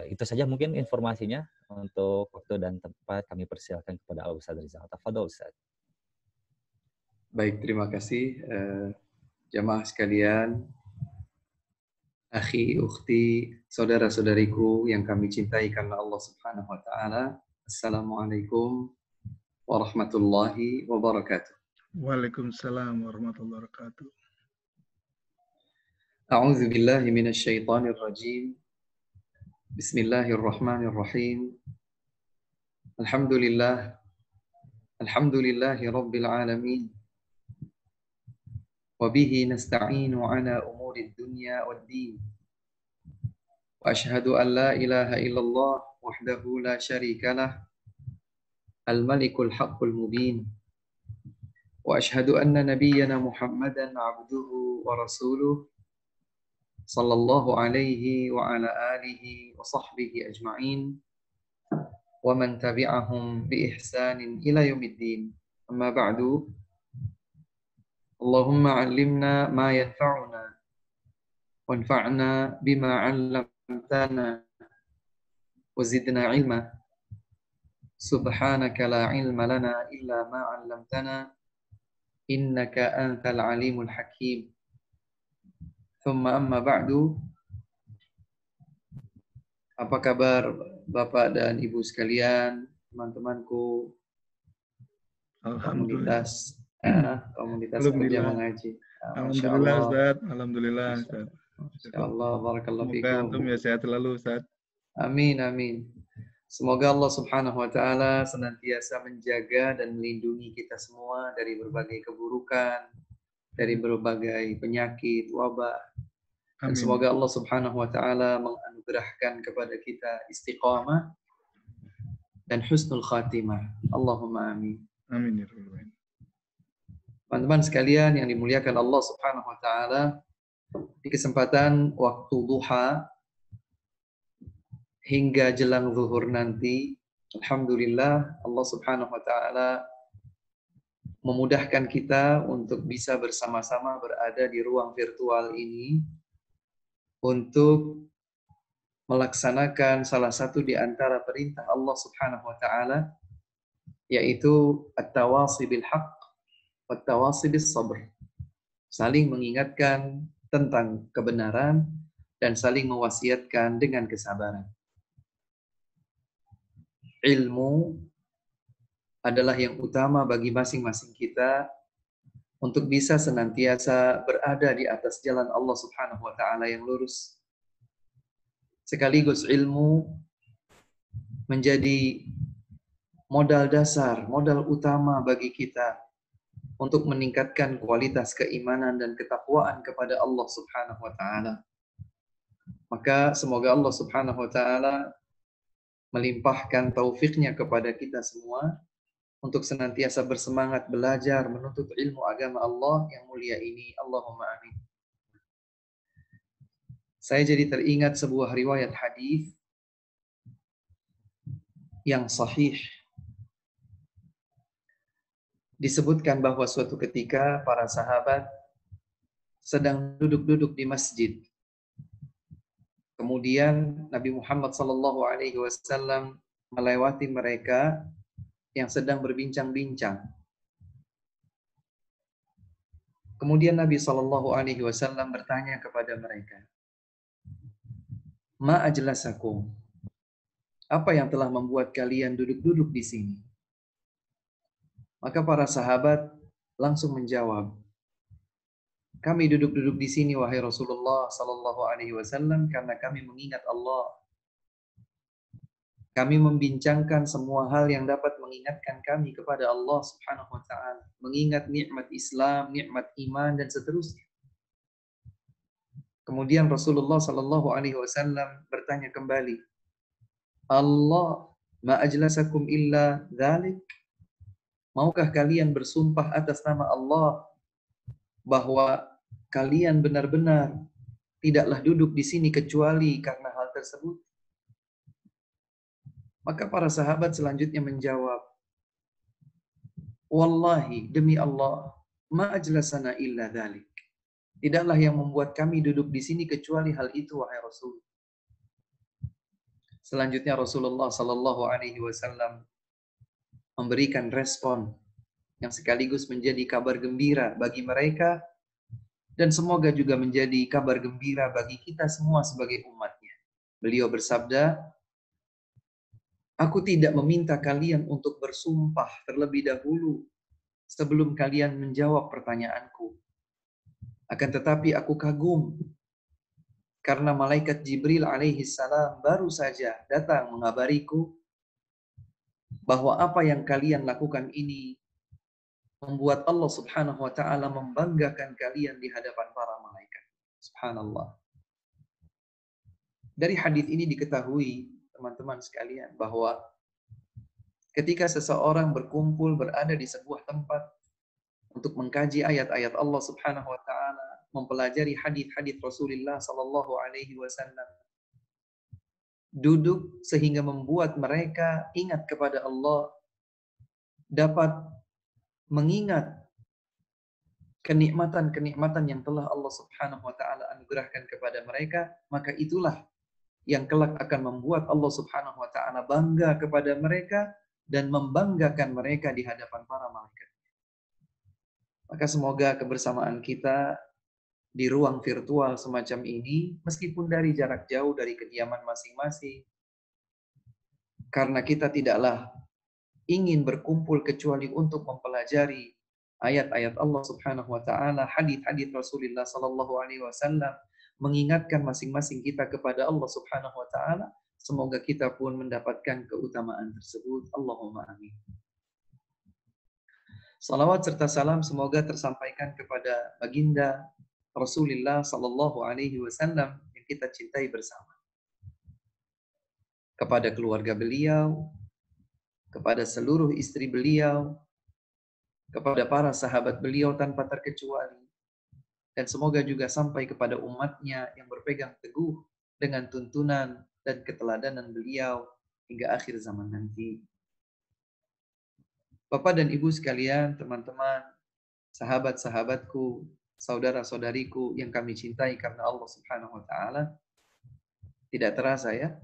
Itu saja mungkin informasinya. Untuk waktu dan tempat kami persilakan kepada Al-Ustaz Rizal. Tafadhol Ustaz. Baik, terima kasih jamaah sekalian, akhi, ukhti, saudara-saudariku yang kami cintai karena Allah Subhanahu wa taala. Assalamualaikum warahmatullahi wabarakatuh. Waalaikumsalam warahmatullahi wabarakatuh. A'udzu billahi minasyaitonir rajim. Bismillahirrahmanirrahim. Alhamdulillahi rabbil alamin. Wa bihi nasta'inu ala umurid dunya waddin. Wa asyhadu an la ilaha illallah wahdahu la syarikalah al-malikul haqqul mubin. Wa asyhadu anna nabiyyana Muhammadan abduhu wa rasuluh sallallahu alaihi wa ala alihi wa sahbihi ajma'in wa man tabi'ahum bi ihsanin ila yaumiddin. Amma ba'du. Allahumma 'allimna ma yanfa'una wanfa'na bima 'allamtana wa zidna 'ilma. Subhanaka la 'ilma lana illa ma 'allamtana innaka antal 'alimul hakim. Thumma amma ba'du. Apa kabar Bapak dan Ibu sekalian, teman-temanku, komunitas kerja mengaji. Alhamdulillah Ustaz, alhamdulillah Ustaz. Insyaallah, barakallahu Semoga fikum. antum ya sehat selalu Ustaz. Amin, amin. Semoga Allah Subhanahu wa taala senantiasa menjaga dan melindungi kita semua dari berbagai keburukan, dari berbagai penyakit, wabah. Dan Amin. semoga Allah Subhanahu wa taala menganugerahkan kepada kita istiqamah dan husnul khatimah. Allahumma amin. Amin ya rabbal alamin. Teman-teman sekalian yang dimuliakan Allah Subhanahu wa taala, di kesempatan waktu duha hingga jelang zuhur nanti, alhamdulillah Allah Subhanahu wa taala memudahkan kita untuk bisa bersama-sama berada di ruang virtual ini untuk melaksanakan salah satu di antara perintah Allah Subhanahu wa taala, yaitu at-tawasi bil haqq wat tawasi bis sabr. Saling mengingatkan tentang kebenaran dan saling mewasiatkan dengan kesabaran. Ilmu adalah yang utama bagi masing-masing kita untuk bisa senantiasa berada di atas jalan Allah Subhanahu wa taala yang lurus. Sekaligus ilmu menjadi modal dasar, modal utama bagi kita untuk meningkatkan kualitas keimanan dan ketakwaan kepada Allah Subhanahu wa taala. Maka semoga Allah Subhanahu wa taala melimpahkan taufiknya kepada kita semua untuk senantiasa bersemangat belajar menuntut ilmu agama Allah yang mulia ini. Allahumma amin. Saya jadi teringat sebuah riwayat hadis yang sahih. Disebutkan bahwa suatu ketika para sahabat sedang duduk-duduk di masjid. Kemudian Nabi Muhammad SAW melewati mereka yang sedang berbincang-bincang. Kemudian Nabi SAW bertanya kepada mereka, "Ma ajlasakum?" Apa yang telah membuat kalian duduk-duduk di sini? Maka para sahabat langsung menjawab, "Kami duduk-duduk di sini wahai Rasulullah SAW karena kami mengingat Allah. Kami membincangkan semua hal yang dapat mengingatkan kami kepada Allah Subhanahu wa taala, mengingat nikmat Islam, nikmat iman dan seterusnya." Kemudian Rasulullah SAW bertanya kembali, "Allah ma ajlasakum illa dzalik?" Maukah kalian bersumpah atas nama Allah bahwa kalian benar-benar tidaklah duduk di sini kecuali karena hal tersebut? Maka para sahabat selanjutnya menjawab, "Wallahi, demi Allah, ma ajlasana illa dzalik." Tidaklah yang membuat kami duduk di sini kecuali hal itu, wahai Rasul. Selanjutnya Rasulullah Sallallahu Alaihi Wasallam memberikan respon yang sekaligus menjadi kabar gembira bagi mereka dan semoga juga menjadi kabar gembira bagi kita semua sebagai umatnya. Beliau bersabda, aku tidak meminta kalian untuk bersumpah terlebih dahulu sebelum kalian menjawab pertanyaanku. Akan tetapi aku kagum karena malaikat Jibril alaihi salam baru saja datang mengabariku bahwa apa yang kalian lakukan ini membuat Allah Subhanahu wa taala membanggakan kalian di hadapan para malaikat. Subhanallah. Dari hadis ini diketahui teman-teman sekalian bahwa ketika seseorang berkumpul berada di sebuah tempat untuk mengkaji ayat-ayat Allah Subhanahu wa taala, mempelajari hadis-hadis Rasulullah sallallahu alaihi wasallam, duduk sehingga membuat mereka ingat kepada Allah, dapat mengingat kenikmatan-kenikmatan yang telah Allah Subhanahu wa taala anugerahkan kepada mereka, maka itulah yang kelak akan membuat Allah Subhanahu wa taala bangga kepada mereka dan membanggakan mereka di hadapan para malaikat. Maka semoga kebersamaan kita di ruang virtual semacam ini, meskipun dari jarak jauh dari kediaman masing-masing, karena kita tidaklah ingin berkumpul kecuali untuk mempelajari ayat-ayat Allah Subhanahu wa taala, hadis-hadis Rasulullah sallallahu alaihi wasallam, mengingatkan masing-masing kita kepada Allah Subhanahu wa taala, semoga kita pun mendapatkan keutamaan tersebut. Allahumma amin. Salawat serta salam semoga tersampaikan kepada baginda Rasulullah sallallahu alaihi wasallam yang kita cintai bersama. Kepada keluarga beliau, kepada seluruh istri beliau, kepada para sahabat beliau tanpa terkecuali, dan semoga juga sampai kepada umatnya yang berpegang teguh dengan tuntunan dan keteladanan beliau hingga akhir zaman nanti. Bapak dan Ibu sekalian, teman-teman, sahabat-sahabatku, saudara-saudariku yang kami cintai karena Allah Subhanahu wa taala, tidak terasa ya,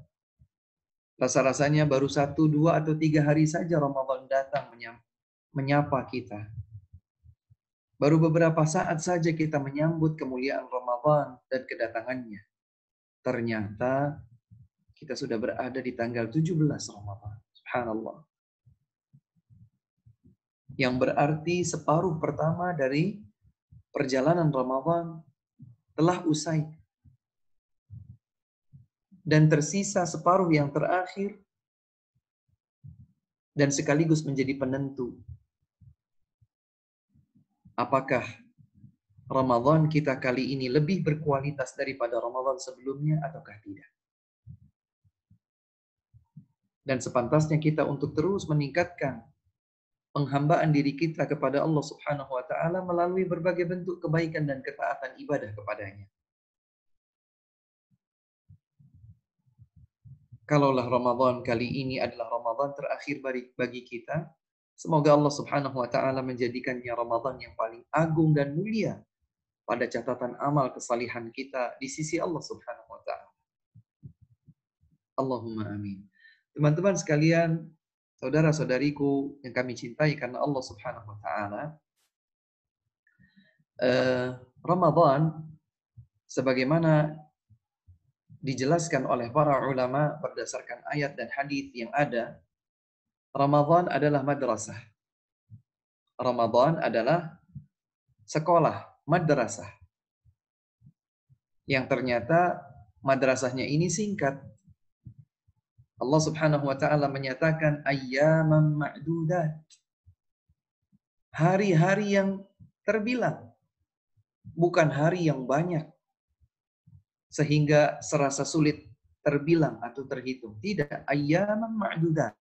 rasa-rasanya baru 1, 2, atau 3 hari saja Ramadan datang menyapa kita. Baru beberapa saat saja kita menyambut kemuliaan Ramadan dan kedatangannya. Ternyata kita sudah berada di tanggal 17 Ramadan. Subhanallah. Yang berarti separuh pertama dari perjalanan Ramadan telah usai. Dan tersisa separuh yang terakhir dan sekaligus menjadi penentu. Apakah Ramadan kita kali ini lebih berkualitas daripada Ramadan sebelumnya ataukah tidak? Dan sepantasnya kita untuk terus meningkatkan penghambaan diri kita kepada Allah Subhanahu wa taala melalui berbagai bentuk kebaikan dan ketaatan ibadah kepadanya. Kalaulah Ramadan kali ini adalah Ramadan terakhir bagi kita, semoga Allah Subhanahu wa taala menjadikannya Ramadan yang paling agung dan mulia pada catatan amal kesalihan kita di sisi Allah Subhanahu wa taala. Allahumma amin. Teman-teman sekalian, saudara-saudariku yang kami cintai karena Allah Subhanahu wa taala, Ramadan sebagaimana dijelaskan oleh para ulama berdasarkan ayat dan hadis yang ada, Ramadan adalah madrasah. Ramadan adalah sekolah, madrasah. Yang ternyata madrasahnya ini singkat. Allah Subhanahu wa taala menyatakan ayyaman ma'dudat. Hari-hari yang terbilang, bukan hari yang banyak sehingga serasa sulit terbilang atau terhitung. Tidak, ayyaman ma'dudat.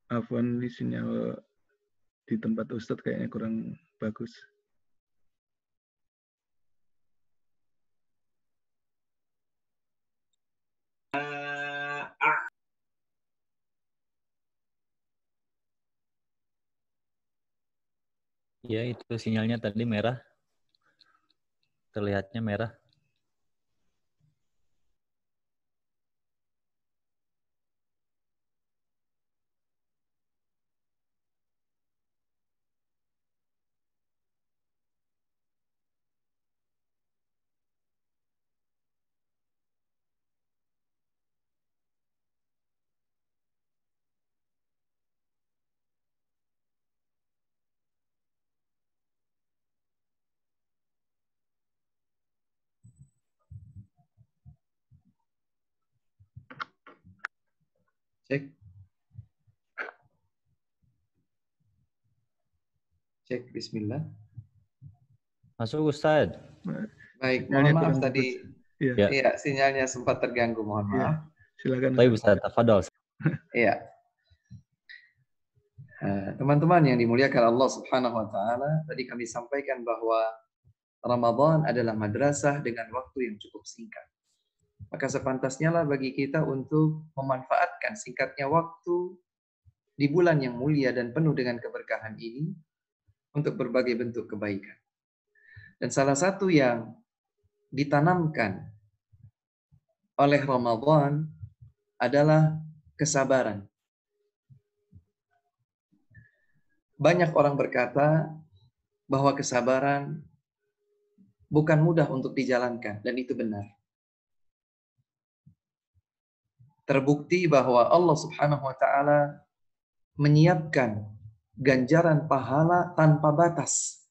Afwan, ini sinyal di tempat Ustadz kayaknya kurang bagus. Ya, itu sinyalnya tadi merah. Terlihatnya merah. Cek. Cek, bismillah. Masuk Ustaz. Baik, Sinyalnya mohon maaf kurang bagus. tadi. Iya, Ya. Iya, sinyalnya sempat terganggu, mohon iya. maaf. Silakan Baik Ustadz. Ustaz, tafadhol. Iya. Teman-teman yang dimuliakan Allah Subhanahu wa taala, tadi kami sampaikan bahwa Ramadan adalah madrasah dengan waktu yang cukup singkat. Maka sepantasnya lah bagi kita untuk memanfaatkan singkatnya waktu di bulan yang mulia dan penuh dengan keberkahan ini untuk berbagai bentuk kebaikan. Dan salah satu yang ditanamkan oleh Ramadan adalah kesabaran. Banyak orang berkata bahwa kesabaran bukan mudah untuk dijalankan, dan itu benar. Terbukti bahwa Allah Subhanahu wa taala menyiapkan ganjaran pahala tanpa batas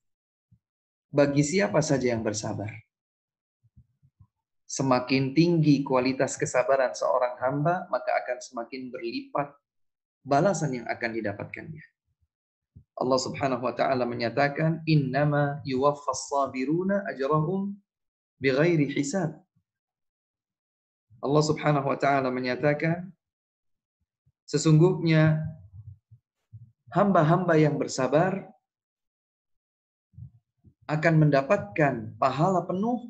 bagi siapa saja yang bersabar. Semakin tinggi kualitas kesabaran seorang hamba, maka akan semakin berlipat balasan yang akan didapatkannya. Allah Subhanahu wa taala menyatakan, "Innama yuwaffas sabiruna ajrahum bighairi hisab." Allah Subhanahu wa taala menyatakan, sesungguhnya hamba-hamba yang bersabar akan mendapatkan pahala penuh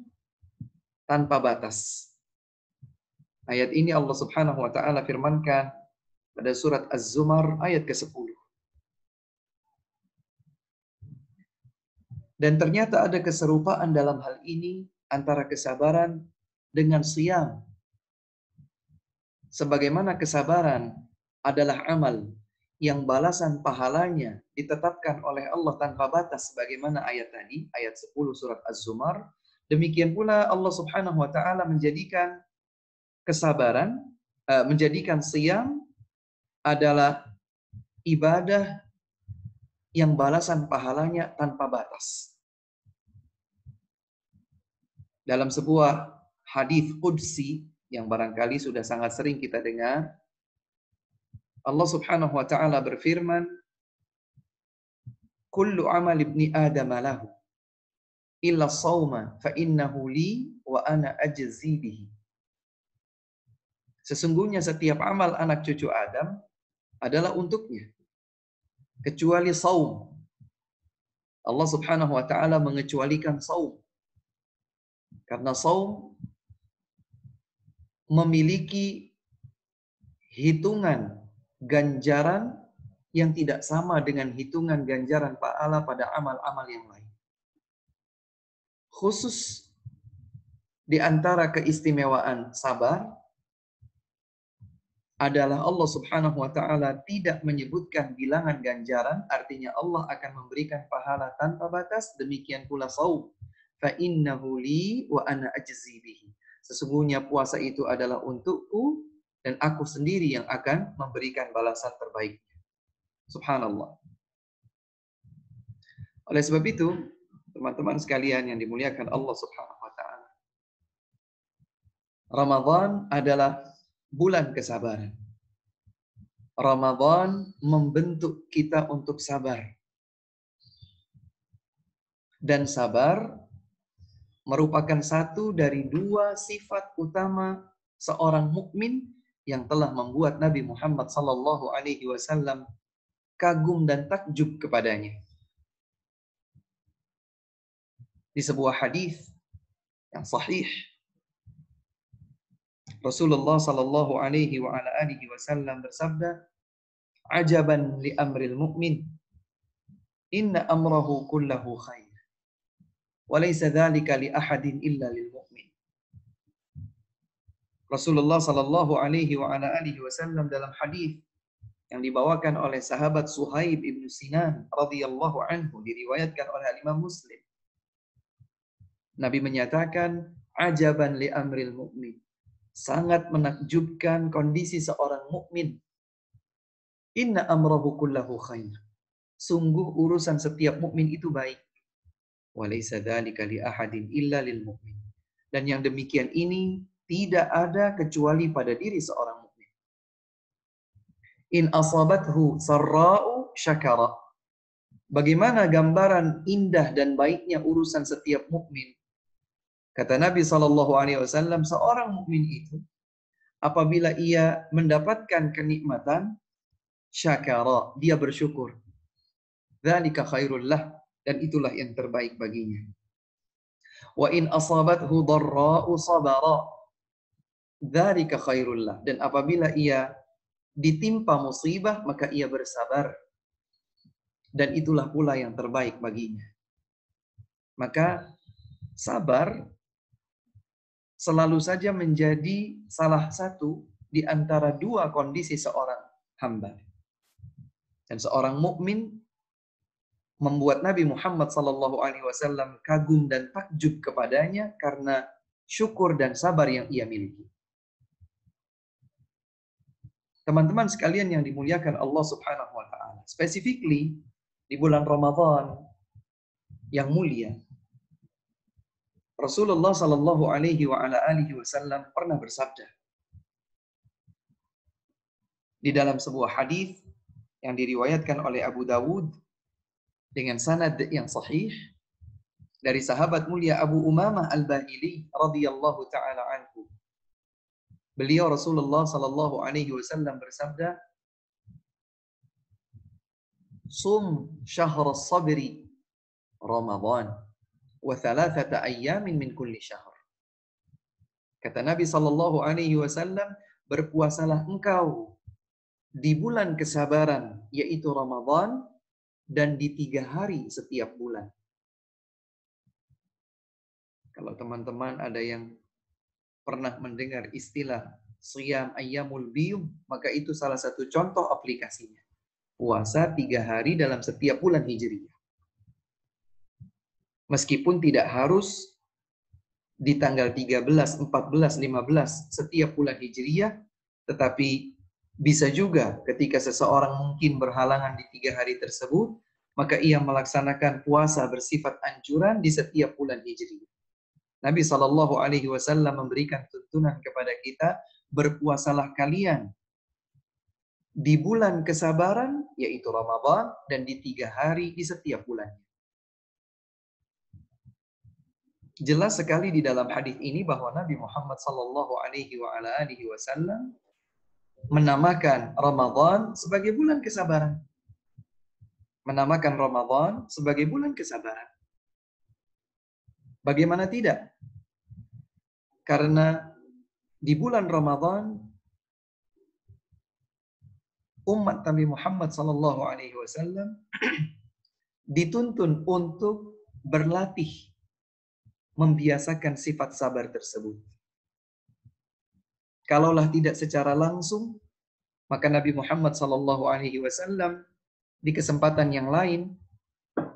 tanpa batas. Ayat ini Allah Subhanahu wa taala firmankan pada surat Az-Zumar ayat ke-10. Dan ternyata ada keserupaan dalam hal ini antara kesabaran dengan siyam. Sebagaimana kesabaran adalah amal yang balasan pahalanya ditetapkan oleh Allah tanpa batas sebagaimana ayat tadi, ayat 10 surat Az-Zumar, demikian pula Allah Subhanahu wa taala menjadikan kesabaran, menjadikan siyam adalah ibadah yang balasan pahalanya tanpa batas. Dalam sebuah hadis qudsi yang barangkali sudah sangat sering kita dengar, Allah Subhanahu wa taala berfirman, "Kullu amal ibni Adam lahu illa shauma fa innahu li wa ana ajzi bihi." Sesungguhnya setiap amal anak cucu Adam adalah untuknya, kecuali saum. Allah Subhanahu wa taala mengecualikan saum. Karena saum memiliki hitungan ganjaran yang tidak sama dengan hitungan ganjaran pahala pada amal-amal yang lain. Khusus di antara keistimewaan sabar adalah Allah Subhanahu wa taala tidak menyebutkan bilangan ganjaran, artinya Allah akan memberikan pahala tanpa batas, demikian pula shaum. Fa innahu li wa ana ajzi bihi. Sesungguhnya puasa itu adalah untukku dan aku sendiri yang akan memberikan balasan terbaiknya. Subhanallah. Oleh sebab itu, teman-teman sekalian yang dimuliakan Allah Subhanahu wa taala, Ramadan adalah bulan kesabaran. Ramadan membentuk kita untuk sabar. Dan sabar merupakan satu dari dua sifat utama seorang mukmin yang telah membuat Nabi Muhammad sallallahu alaihi wasallam kagum dan takjub kepadanya. Di sebuah hadis yang sahih, Rasulullah sallallahu alaihi wa ala alihi wasallam bersabda, "Ajaban li amril mu'min, inna amrahu kullahu khair, wa laysa dzalika li ahadin illa lil mu'min." Rasulullah sallallahu alaihi wa ala alihi wasallam dalam hadis yang dibawakan oleh sahabat Suhaib ibnu Sinan radhiyallahu anhu, diriwayatkan oleh Imam Muslim. Nabi menyatakan, ajaban li amril mu'min. Sangat menakjubkan kondisi seorang mukmin. Inna amrahu kullahu khair. Sungguh urusan setiap mukmin itu baik. Wa laysa dzalika li ahadin illa lil mu'min. Dan yang demikian ini tidak ada kecuali pada diri seorang mukmin. In asabathu sarra'u syakara. Bagaimana gambaran indah dan baiknya urusan setiap mukmin? Kata Nabi SAW, seorang mukmin itu apabila ia mendapatkan kenikmatan, syakara, dia bersyukur. Dzalika khairul lah, dan itulah yang terbaik baginya. Wa in asabathu dharra'u sabara. Dzalika khairul lah, dan apabila ia ditimpa musibah, maka ia bersabar. Dan itulah pula yang terbaik baginya. Maka sabar selalu saja menjadi salah satu di antara dua kondisi seorang hamba. Dan seorang mukmin membuat Nabi Muhammad SAW kagum dan takjub kepadanya karena syukur dan sabar yang ia miliki. Teman-teman sekalian yang dimuliakan Allah Subhanahu wa taala, specifically di bulan Ramadan yang mulia, Rasulullah sallallahu alaihi wa ala alihi wasallam pernah bersabda di dalam sebuah hadis yang diriwayatkan oleh Abu Dawud dengan sanad yang sahih dari sahabat mulia Abu Umamah Al-Bahili radhiyallahu taala anhu. Beliau Rasulullah sallallahu alaihi wasallam bersabda, "Sum syahr as-sabri Ramadan wa thalathata ayyamin min kulli syahr." Kata Nabi sallallahu alaihi wasallam, berpuasalah engkau di bulan kesabaran yaitu Ramadan dan di 3 hari setiap bulan. Kalau teman-teman ada yang pernah mendengar istilah Shiyam Ayyamul Biyum, maka itu salah satu contoh aplikasinya. Puasa 3 hari dalam setiap bulan Hijriah. Meskipun tidak harus di tanggal 13, 14, 15 setiap bulan Hijriah, tetapi bisa juga ketika seseorang mungkin berhalangan di 3 hari tersebut, maka ia melaksanakan puasa bersifat anjuran di setiap bulan Hijriah. Nabi SAW memberikan tuntunan kepada kita, berpuasalah kalian di bulan kesabaran, yaitu Ramadan, dan di 3 hari di setiap bulannya. Jelas sekali di dalam hadis ini bahwa Nabi Muhammad SAW menamakan Ramadan sebagai bulan kesabaran. Menamakan Ramadan sebagai bulan kesabaran. Bagaimana tidak? Karena di bulan Ramadan umat Nabi Muhammad SAW dituntun untuk berlatih membiasakan sifat sabar tersebut. Kalaulah tidak secara langsung, maka Nabi Muhammad SAW di kesempatan yang lain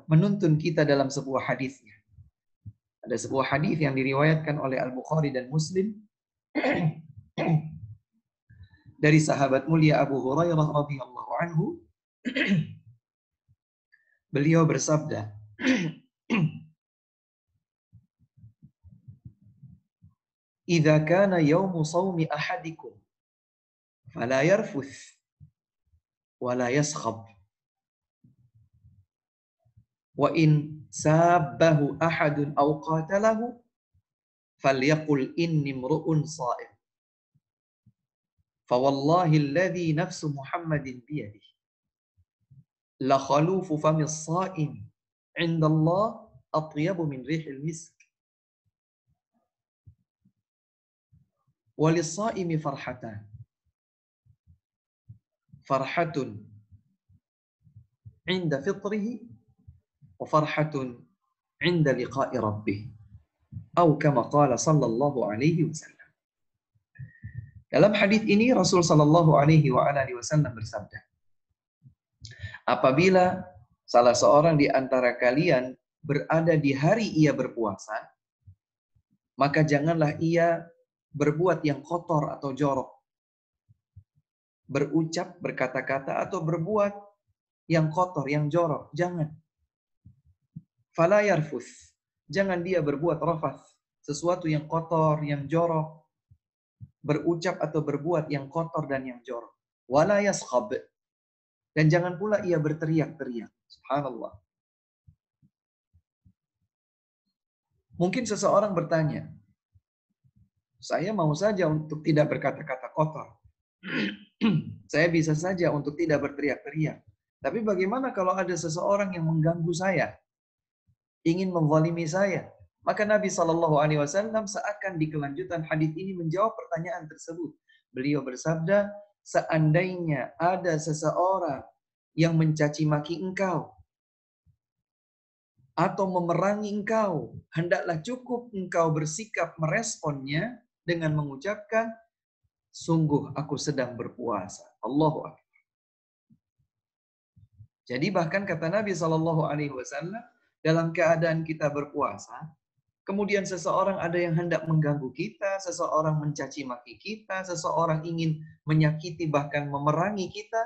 menuntun kita dalam sebuah hadisnya. Ada sebuah hadis yang diriwayatkan oleh Al-Bukhari dan Muslim dari sahabat mulia Abu Hurairah radhiyallahu anhu. Beliau bersabda, "Idza kana yaumu shaumi ahadikum fala yarfuth wa la yaskhab wa in sabbahu ahadun aw qatalahu falyaqul inni imru'un sha'im Fawallahi alladhi nafsu Muhammadin biyadih. La khalufu famis sa'im indallah atyabu min rihil misk. Walis-sa'imi farhatan. Farhatun inda fitrihi wa farhatun inda liqa'i rabbih. Atau kama qala sallallahu alaihi wasallam. Dalam hadis ini Rasul sallallahu alaihi wasallam bersabda, apabila salah seorang di antara kalian berada di hari ia berpuasa, maka janganlah ia berbuat yang kotor atau jorok. Berucap, berkata-kata, atau berbuat yang kotor, yang jorok. Jangan. Fala yarfuth. Jangan dia berbuat rafath. Sesuatu yang kotor, yang jorok. Berucap atau berbuat yang kotor dan yang jorok. Wala yaskhab. Dan jangan pula ia berteriak-teriak. Subhanallah. Mungkin seseorang bertanya, saya mau saja untuk tidak berkata-kata kotor. Saya bisa saja untuk tidak berteriak-teriak. Tapi bagaimana kalau ada seseorang yang mengganggu saya, ingin menzalimi saya? Maka Nabi SAW seakan di kelanjutan hadis ini menjawab pertanyaan tersebut. Beliau bersabda, seandainya ada seseorang yang mencaci maki engkau atau memerangi engkau, hendaklah cukup engkau bersikap meresponnya dengan mengucapkan, sungguh aku sedang berpuasa. Allahu Akbar. Jadi bahkan kata Nabi SAW, dalam keadaan kita berpuasa, kemudian seseorang ada yang hendak mengganggu kita, seseorang mencaci maki kita, seseorang ingin menyakiti bahkan memerangi kita,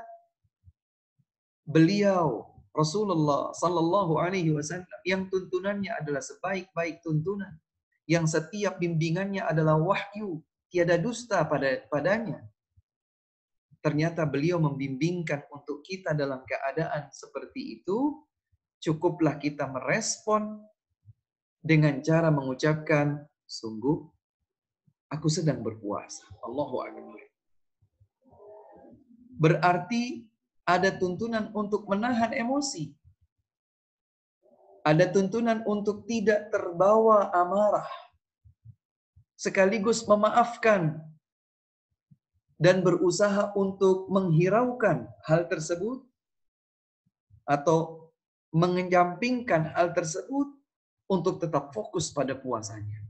beliau Rasulullah Sallallahu Alaihi Wasallam yang tuntunannya adalah sebaik-baik tuntunan, yang setiap bimbingannya adalah wahyu, tiada dusta padanya. Ternyata beliau membimbingkan untuk kita dalam keadaan seperti itu, cukuplah kita merespon dengan cara mengucapkan, sungguh aku sedang berpuasa. Allahu Akbar. Berarti ada tuntunan untuk menahan emosi. Ada tuntunan untuk tidak terbawa amarah. Sekaligus memaafkan dan berusaha untuk menghiraukan hal tersebut atau mengenyampingkan hal tersebut untuk tetap fokus pada puasanya.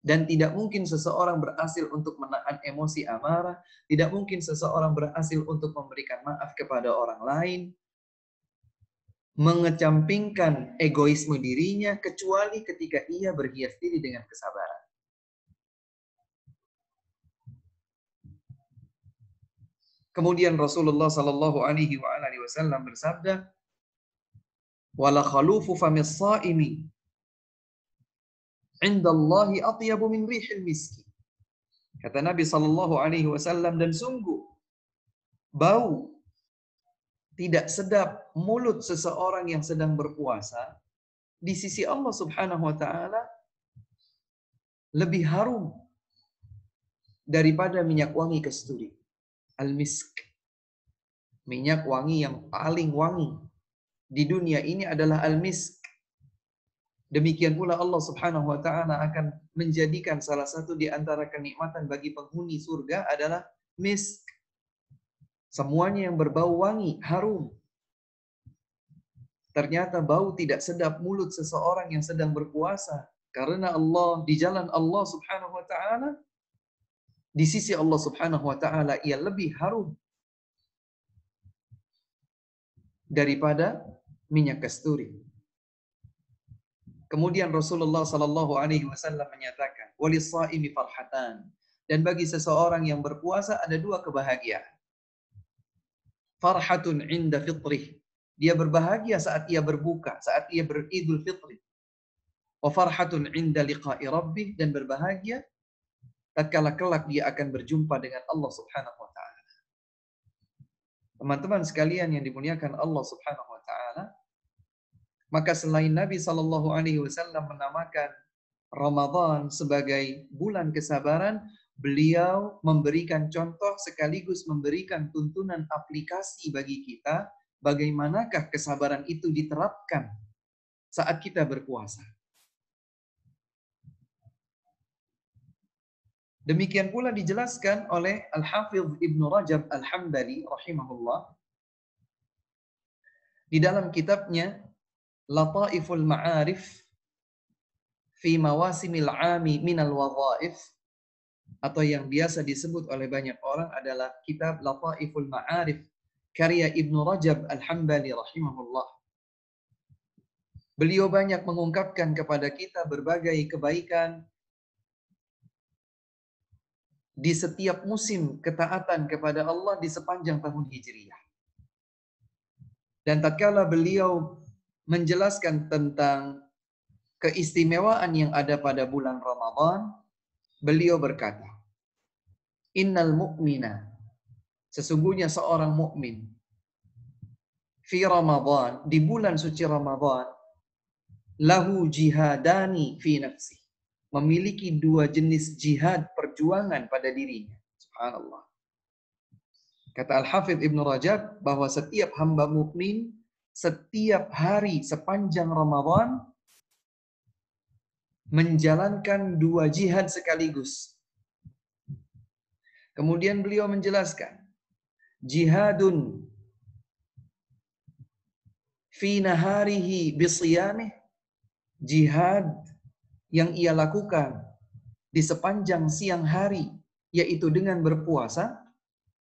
Dan tidak mungkin seseorang berhasil untuk menahan emosi amarah, tidak mungkin seseorang berhasil untuk memberikan maaf kepada orang lain, mengecampingkan egoisme dirinya, kecuali ketika ia berhias diri dengan kesabaran. Kemudian Rasulullah Sallallahu Alaihi Wasallam bersabda, "Wala khalufu famis saimi indallahi atyabu min rihil miski." Kata Nabi Sallallahu Alaihi Wasallam, dan sungguh bau tidak sedap mulut seseorang yang sedang berpuasa di sisi Allah Subhanahu Wa Taala lebih harum daripada minyak wangi kasturi. Al-misk, minyak wangi yang paling wangi di dunia ini adalah al-misk. Demikian pula Allah Subhanahu wa taala akan menjadikan salah satu di antara kenikmatan bagi penghuni surga adalah misk. Semuanya yang berbau wangi, harum. Ternyata bau tidak sedap mulut seseorang yang sedang berpuasa karena Allah, di jalan Allah Subhanahu wa taala, di sisi Allah Subhanahu wa taala ia lebih harum daripada minyak kasturi. Kemudian Rasulullah sallallahu alaihi wasallam menyatakan, "Walis-shaimi farhatan." Dan bagi seseorang yang berpuasa ada dua kebahagiaan. Farhatun 'inda fitrih. Dia berbahagia saat ia berbuka, saat ia beridul fitri. Wa farhatun 'inda liqa'i rabbih, dan berbahagia tatkala kelak dia akan berjumpa dengan Allah Subhanahu wa taala. Teman-teman sekalian yang dimuliakan Allah Subhanahu wa taala, maka selain Nabi sallallahu alaihi wasallam menamakan Ramadan sebagai bulan kesabaran, beliau memberikan contoh sekaligus memberikan tuntunan aplikasi bagi kita, bagaimanakah kesabaran itu diterapkan saat kita berpuasa. Demikian pula dijelaskan oleh Al-Hafidh Ibnu Rajab Al-Hambali rahimahullah di dalam kitabnya Lataiful Ma'arif fi Mawasimil 'Ami minal Wadhaif, atau yang biasa disebut oleh banyak orang adalah kitab Lataiful Ma'arif karya Ibnu Rajab Al-Hambali rahimahullah. Beliau banyak mengungkapkan kepada kita berbagai kebaikan di setiap musim ketaatan kepada Allah di sepanjang tahun Hijriyah. Dan tatkala beliau menjelaskan tentang keistimewaan yang ada pada bulan Ramadan, beliau berkata, "Innal mu'mina", sesungguhnya seorang mukmin, fi Ramadan, di bulan suci Ramadan, lahu jihadani fi nafsi, memiliki dua jenis jihad perjuangan pada dirinya. Subhanallah. Kata Al-Hafidh Ibnu Rajab bahwa setiap hamba mukmin setiap hari sepanjang Ramadan menjalankan dua jihad sekaligus. Kemudian beliau menjelaskan, jihadun fi naharihi bisiyamih, jihad yang ia lakukan di sepanjang siang hari, yaitu dengan berpuasa.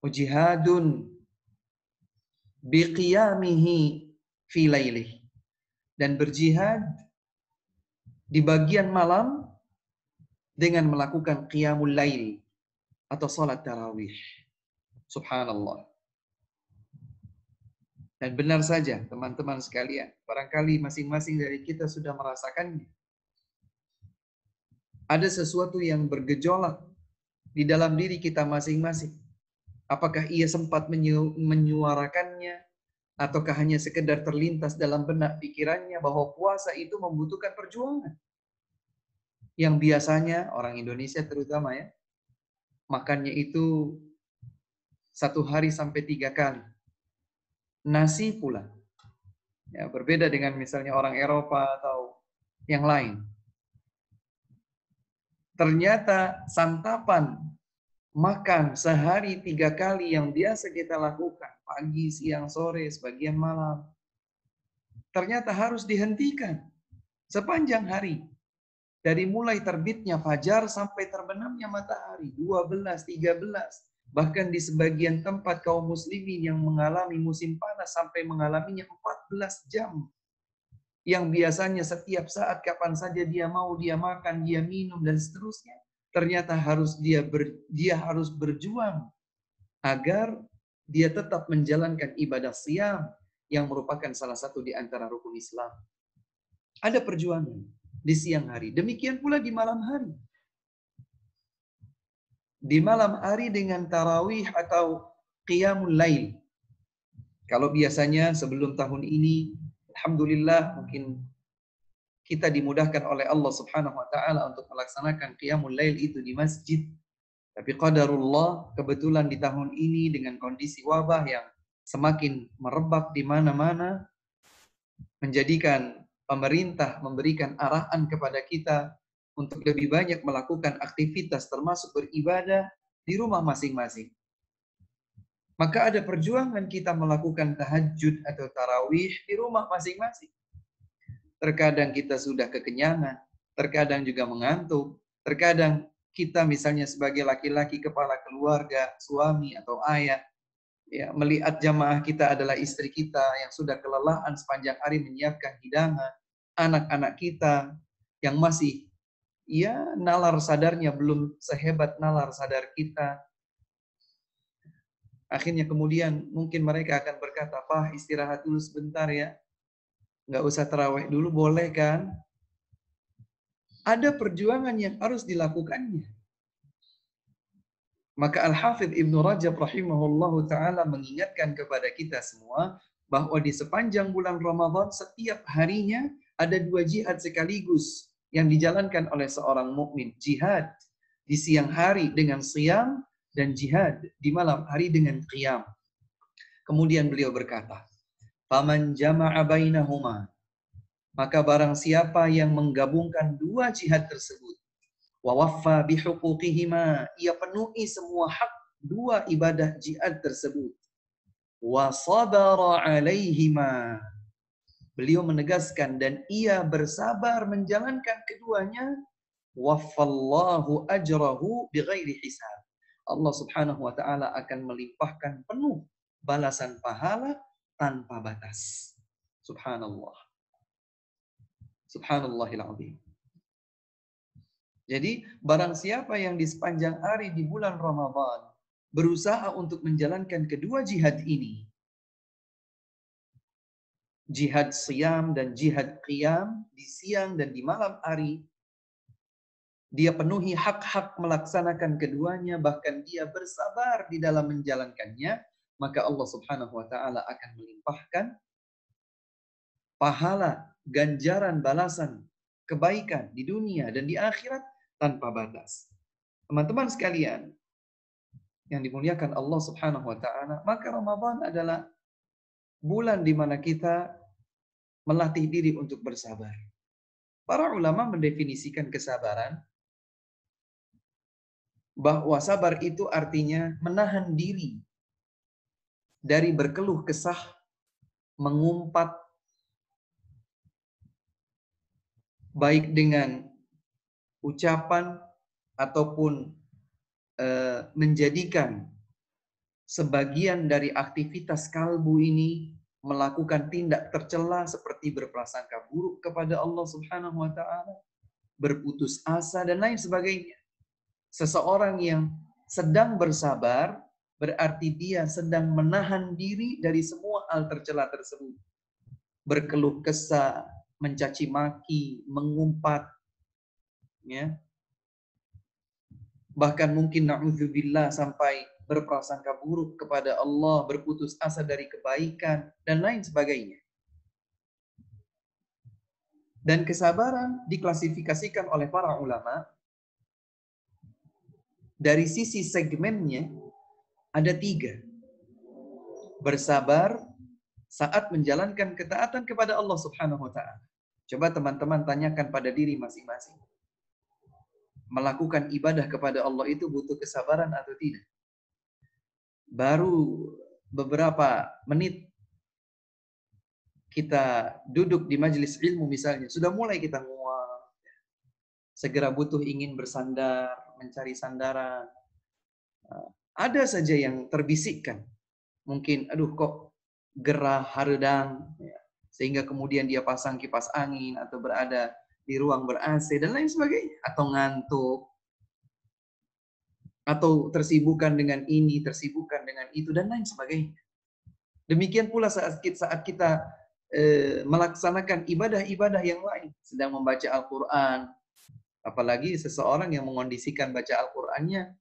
Jihadun biqiyamihi fi lailih, dan berjihad di bagian malam dengan melakukan qiyamul lail atau salat tarawih. Subhanallah. Dan benar saja teman-teman sekalian, barangkali masing-masing dari kita sudah merasakannya. Ada sesuatu yang bergejolak di dalam diri kita masing-masing. Apakah ia sempat menyuarakannya, ataukah hanya sekedar terlintas dalam benak pikirannya bahwa puasa itu membutuhkan perjuangan. Yang biasanya orang Indonesia terutama ya, makannya itu 1 hari sampai 3 kali. Nasi pula. Ya, berbeda dengan misalnya orang Eropa atau yang lain. Ternyata santapan, makan sehari 3 kali yang biasa kita lakukan, pagi, siang, sore, sebagian malam, ternyata harus dihentikan sepanjang hari. Dari mulai terbitnya fajar sampai terbenamnya matahari, 12, 13. Bahkan di sebagian tempat kaum muslimin yang mengalami musim panas sampai mengalaminya 14 jam. Yang biasanya setiap saat kapan saja dia mau, dia makan, dia minum, dan seterusnya. Ternyata dia harus berjuang agar dia tetap menjalankan ibadah siyam yang merupakan salah satu di antara rukun Islam. Ada perjuangan di siang hari. Demikian pula di malam hari. Di malam hari dengan tarawih atau qiyamul lail. Kalau biasanya sebelum tahun ini, alhamdulillah mungkin kita dimudahkan oleh Allah Subhanahu wa taala untuk melaksanakan qiyamul lail itu di masjid. Tapi qadarullah, kebetulan di tahun ini dengan kondisi wabah yang semakin merebak di mana-mana, menjadikan pemerintah memberikan arahan kepada kita untuk lebih banyak melakukan aktivitas termasuk beribadah di rumah masing-masing. Maka ada perjuangan kita melakukan tahajud atau tarawih di rumah masing-masing. Terkadang kita sudah kekenyangan, terkadang juga mengantuk, terkadang kita misalnya sebagai laki-laki kepala keluarga, suami atau ayah, ya, melihat jamaah kita adalah istri kita yang sudah kelelahan sepanjang hari menyiapkan hidangan, anak-anak kita yang masih nalar sadarnya belum sehebat nalar sadar kita. Akhirnya kemudian mungkin mereka akan berkata, "Pak, istirahat dulu sebentar ya. Nggak usah tarawih dulu, boleh kan?" Ada perjuangan yang harus dilakukannya. Maka Al-Hafidh Ibnu Rajab rahimahullahu ta'ala mengingatkan kepada kita semua bahwa di sepanjang bulan Ramadan setiap harinya ada 2 jihad sekaligus yang dijalankan oleh seorang mukmin. Jihad di siang hari dengan siyam, dan jihad di malam hari dengan qiyam. Kemudian beliau berkata, "Faman jama'a bainahuma," maka barang siapa yang menggabungkan dua jihad tersebut, wa waffa bihuquqihima, ia penuhi semua hak dua ibadah jihad tersebut, wa sabara 'alaihima, beliau menegaskan dan ia bersabar menjalankan keduanya, waffallahu ajrahu bighairi hisab, Allah Subhanahu wa taala akan melimpahkan penuh balasan pahala tanpa batas. Subhanallah. Subhanallahil azim. Jadi barang siapa yang di sepanjang hari di bulan Ramadan berusaha untuk menjalankan kedua jihad ini, jihad siyam dan jihad qiyam, di siang dan di malam hari, dia penuhi hak-hak melaksanakan keduanya, bahkan dia bersabar di dalam menjalankannya, maka Allah Subhanahu wa taala akan melimpahkan pahala, ganjaran, balasan, kebaikan di dunia dan di akhirat tanpa batas. Teman-teman sekalian yang dimuliakan Allah Subhanahu wa taala, maka Ramadan adalah bulan di mana kita melatih diri untuk bersabar. Para ulama mendefinisikan kesabaran bahwa sabar itu artinya menahan diri dari berkeluh kesah, mengumpat, baik dengan ucapan ataupun menjadikan sebagian dari aktivitas kalbu ini melakukan tindak tercela seperti berprasangka buruk kepada Allah Subhanahu wa taala, berputus asa dan lain sebagainya. Seseorang yang sedang bersabar berarti dia sedang menahan diri dari semua hal tercela tersebut. Berkeluh kesah, mencaci maki, mengumpat, ya. Bahkan mungkin na'udzubillah sampai berprasangka buruk kepada Allah, berputus asa dari kebaikan, dan lain sebagainya. Dan kesabaran diklasifikasikan oleh para ulama, dari sisi segmennya ada 3. Bersabar saat menjalankan ketaatan kepada Allah Subhanahu wa taala. Coba teman-teman tanyakan pada diri masing-masing. Melakukan ibadah kepada Allah itu butuh kesabaran atau tidak? Baru beberapa menit kita duduk di majelis ilmu misalnya, sudah mulai kita mual, segera butuh ingin bersandar, mencari sandaran. Ada saja yang terbisikkan. Mungkin, aduh kok gerah haredang, ya. Sehingga kemudian dia pasang kipas angin atau berada di ruang ber-AC dan lain sebagainya. Atau ngantuk. Atau tersibukkan dengan ini, tersibukkan dengan itu, dan lain sebagainya. Demikian pula saat kita melaksanakan ibadah-ibadah yang lain. Sedang membaca Al-Quran. Apalagi seseorang yang mengondisikan baca Al-Qurannya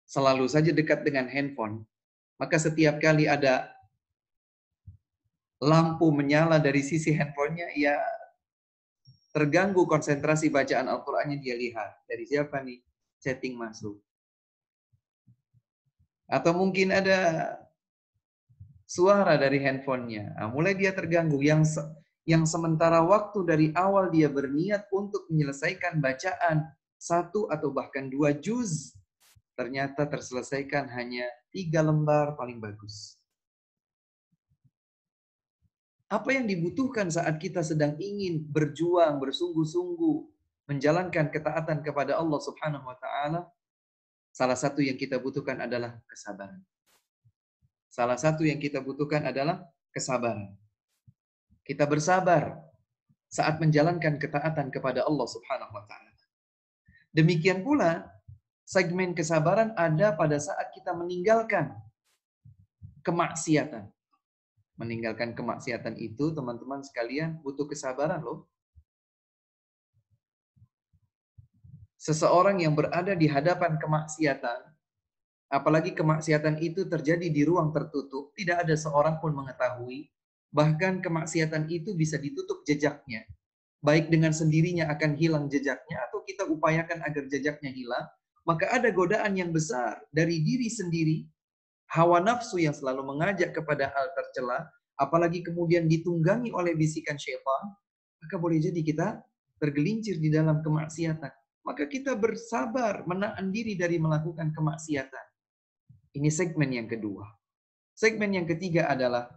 selalu saja dekat dengan handphone. Maka setiap kali ada lampu menyala dari sisi handphonenya, ia terganggu konsentrasi bacaan Al-Qurannya, dia lihat. Dari siapa nih? Chatting masuk. Atau mungkin ada suara dari handphonenya. Nah, mulai dia terganggu. Yang sementara waktu dari awal dia berniat untuk menyelesaikan bacaan 1 atau bahkan 2 juz, ternyata terselesaikan hanya 3 lembar paling bagus. Apa yang dibutuhkan saat kita sedang ingin berjuang, bersungguh-sungguh, menjalankan ketaatan kepada Allah Subhanahu wa taala, salah satu yang kita butuhkan adalah kesabaran. Salah satu yang kita butuhkan adalah kesabaran. Kita bersabar saat menjalankan ketaatan kepada Allah Subhanahu wa taala. Demikian pula segmen kesabaran ada pada saat kita meninggalkan kemaksiatan. Meninggalkan kemaksiatan itu, teman-teman sekalian, butuh kesabaran loh. Seseorang yang berada di hadapan kemaksiatan, apalagi kemaksiatan itu terjadi di ruang tertutup, tidak ada seorang pun mengetahui, bahkan kemaksiatan itu bisa ditutup jejaknya. Baik dengan sendirinya akan hilang jejaknya, atau kita upayakan agar jejaknya hilang, maka ada godaan yang besar dari diri sendiri, hawa nafsu yang selalu mengajak kepada hal tercela, apalagi kemudian ditunggangi oleh bisikan syaitan, maka boleh jadi kita tergelincir di dalam kemaksiatan. Maka kita bersabar menahan diri dari melakukan kemaksiatan. Ini segmen yang kedua. Segmen yang ketiga adalah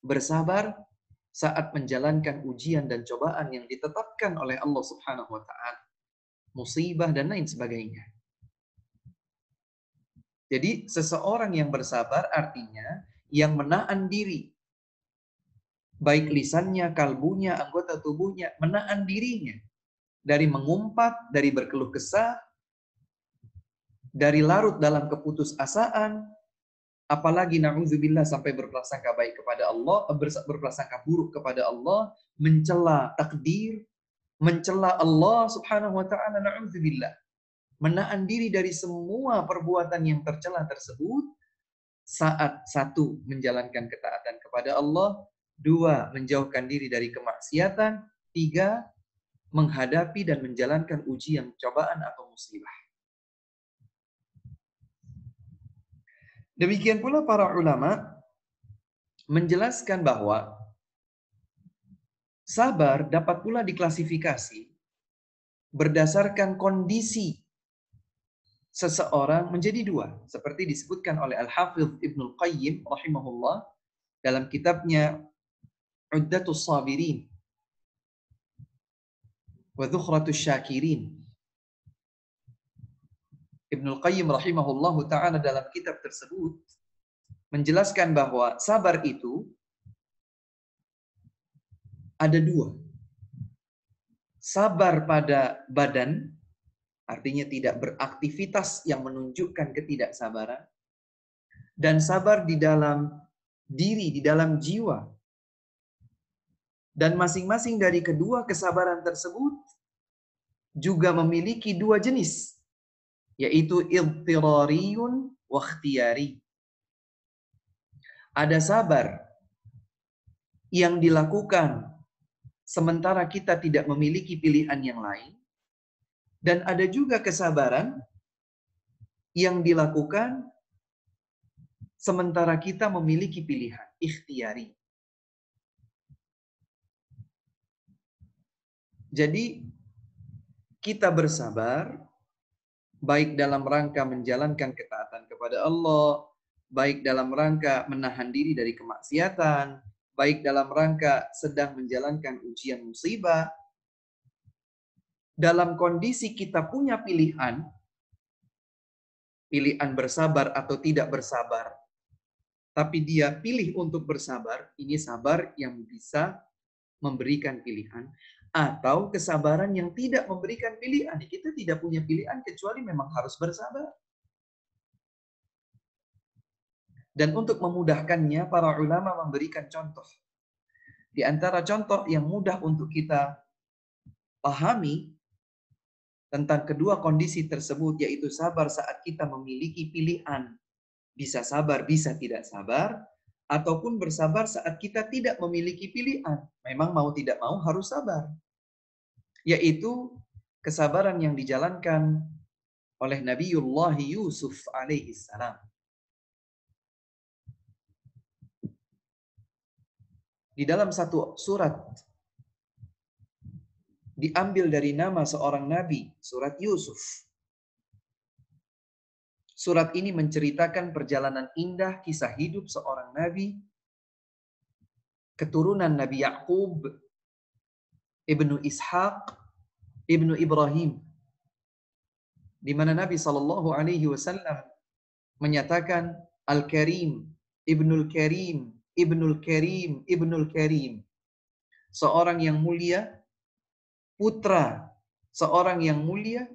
bersabar saat menjalankan ujian dan cobaan yang ditetapkan oleh Allah Subhanahu wa taala. Musibah dan lain sebagainya. Jadi seseorang yang bersabar artinya yang menahan diri. Baik lisannya, kalbunya, anggota tubuhnya, menahan dirinya. Dari mengumpat, dari berkeluh kesah, dari larut dalam keputusasaan, apalagi na'udzubillah sampai berprasangka baik kepada Allah, berprasangka buruk kepada Allah, mencela takdir, mencela Allah Subhanahu wa taala, na'udzubillah. Menahan diri dari semua perbuatan yang tercela tersebut saat satu menjalankan ketaatan kepada Allah, dua menjauhkan diri dari kemaksiatan, tiga menghadapi dan menjalankan ujian, cobaan atau musibah. Demikian pula para ulama menjelaskan bahwa sabar dapat pula diklasifikasi berdasarkan kondisi seseorang menjadi dua, seperti disebutkan oleh Al-Hafidh Ibnul Qayyim rahimahullah dalam kitabnya Uddatus Sabirin wa Dhukhratus Syakirin. Ibnul Qayyim rahimahullahu ta'ala dalam kitab tersebut menjelaskan bahwa sabar itu ada dua. Sabar pada badan, artinya tidak beraktivitas yang menunjukkan ketidaksabaran. Dan sabar di dalam diri, di dalam jiwa. Dan masing-masing dari kedua kesabaran tersebut juga memiliki dua jenis, yaitu idtirariyun wa ikhtiyari. Ada sabar yang dilakukan sementara kita tidak memiliki pilihan yang lain, dan ada juga kesabaran yang dilakukan sementara kita memiliki pilihan, ikhtiyari. Jadi kita bersabar baik dalam rangka menjalankan ketaatan kepada Allah, baik dalam rangka menahan diri dari kemaksiatan, baik dalam rangka sedang menjalankan ujian musibah. Dalam kondisi kita punya pilihan, pilihan bersabar atau tidak bersabar, tapi dia pilih untuk bersabar, ini sabar yang bisa memberikan pilihan, atau kesabaran yang tidak memberikan pilihan. Kita tidak punya pilihan kecuali memang harus bersabar. Dan untuk memudahkannya, para ulama memberikan contoh. Di antara contoh yang mudah untuk kita pahami tentang kedua kondisi tersebut, yaitu sabar saat kita memiliki pilihan. Bisa sabar, bisa tidak sabar, ataupun bersabar saat kita tidak memiliki pilihan. Memang mau tidak mau harus sabar. Yaitu kesabaran yang dijalankan oleh Nabiullah Yusuf alaihissalam. Di dalam satu surat diambil dari nama seorang nabi, surat Yusuf. Surat ini menceritakan perjalanan indah kisah hidup seorang nabi, keturunan Nabi Ya'qub, Ibnu Ishaq, Ibnu Ibrahim. Di mana Nabi SAW menyatakan Al-Karim, Ibnul Karim, Ibnul Karim, Ibnul Karim. Seorang yang mulia, putra seorang yang mulia,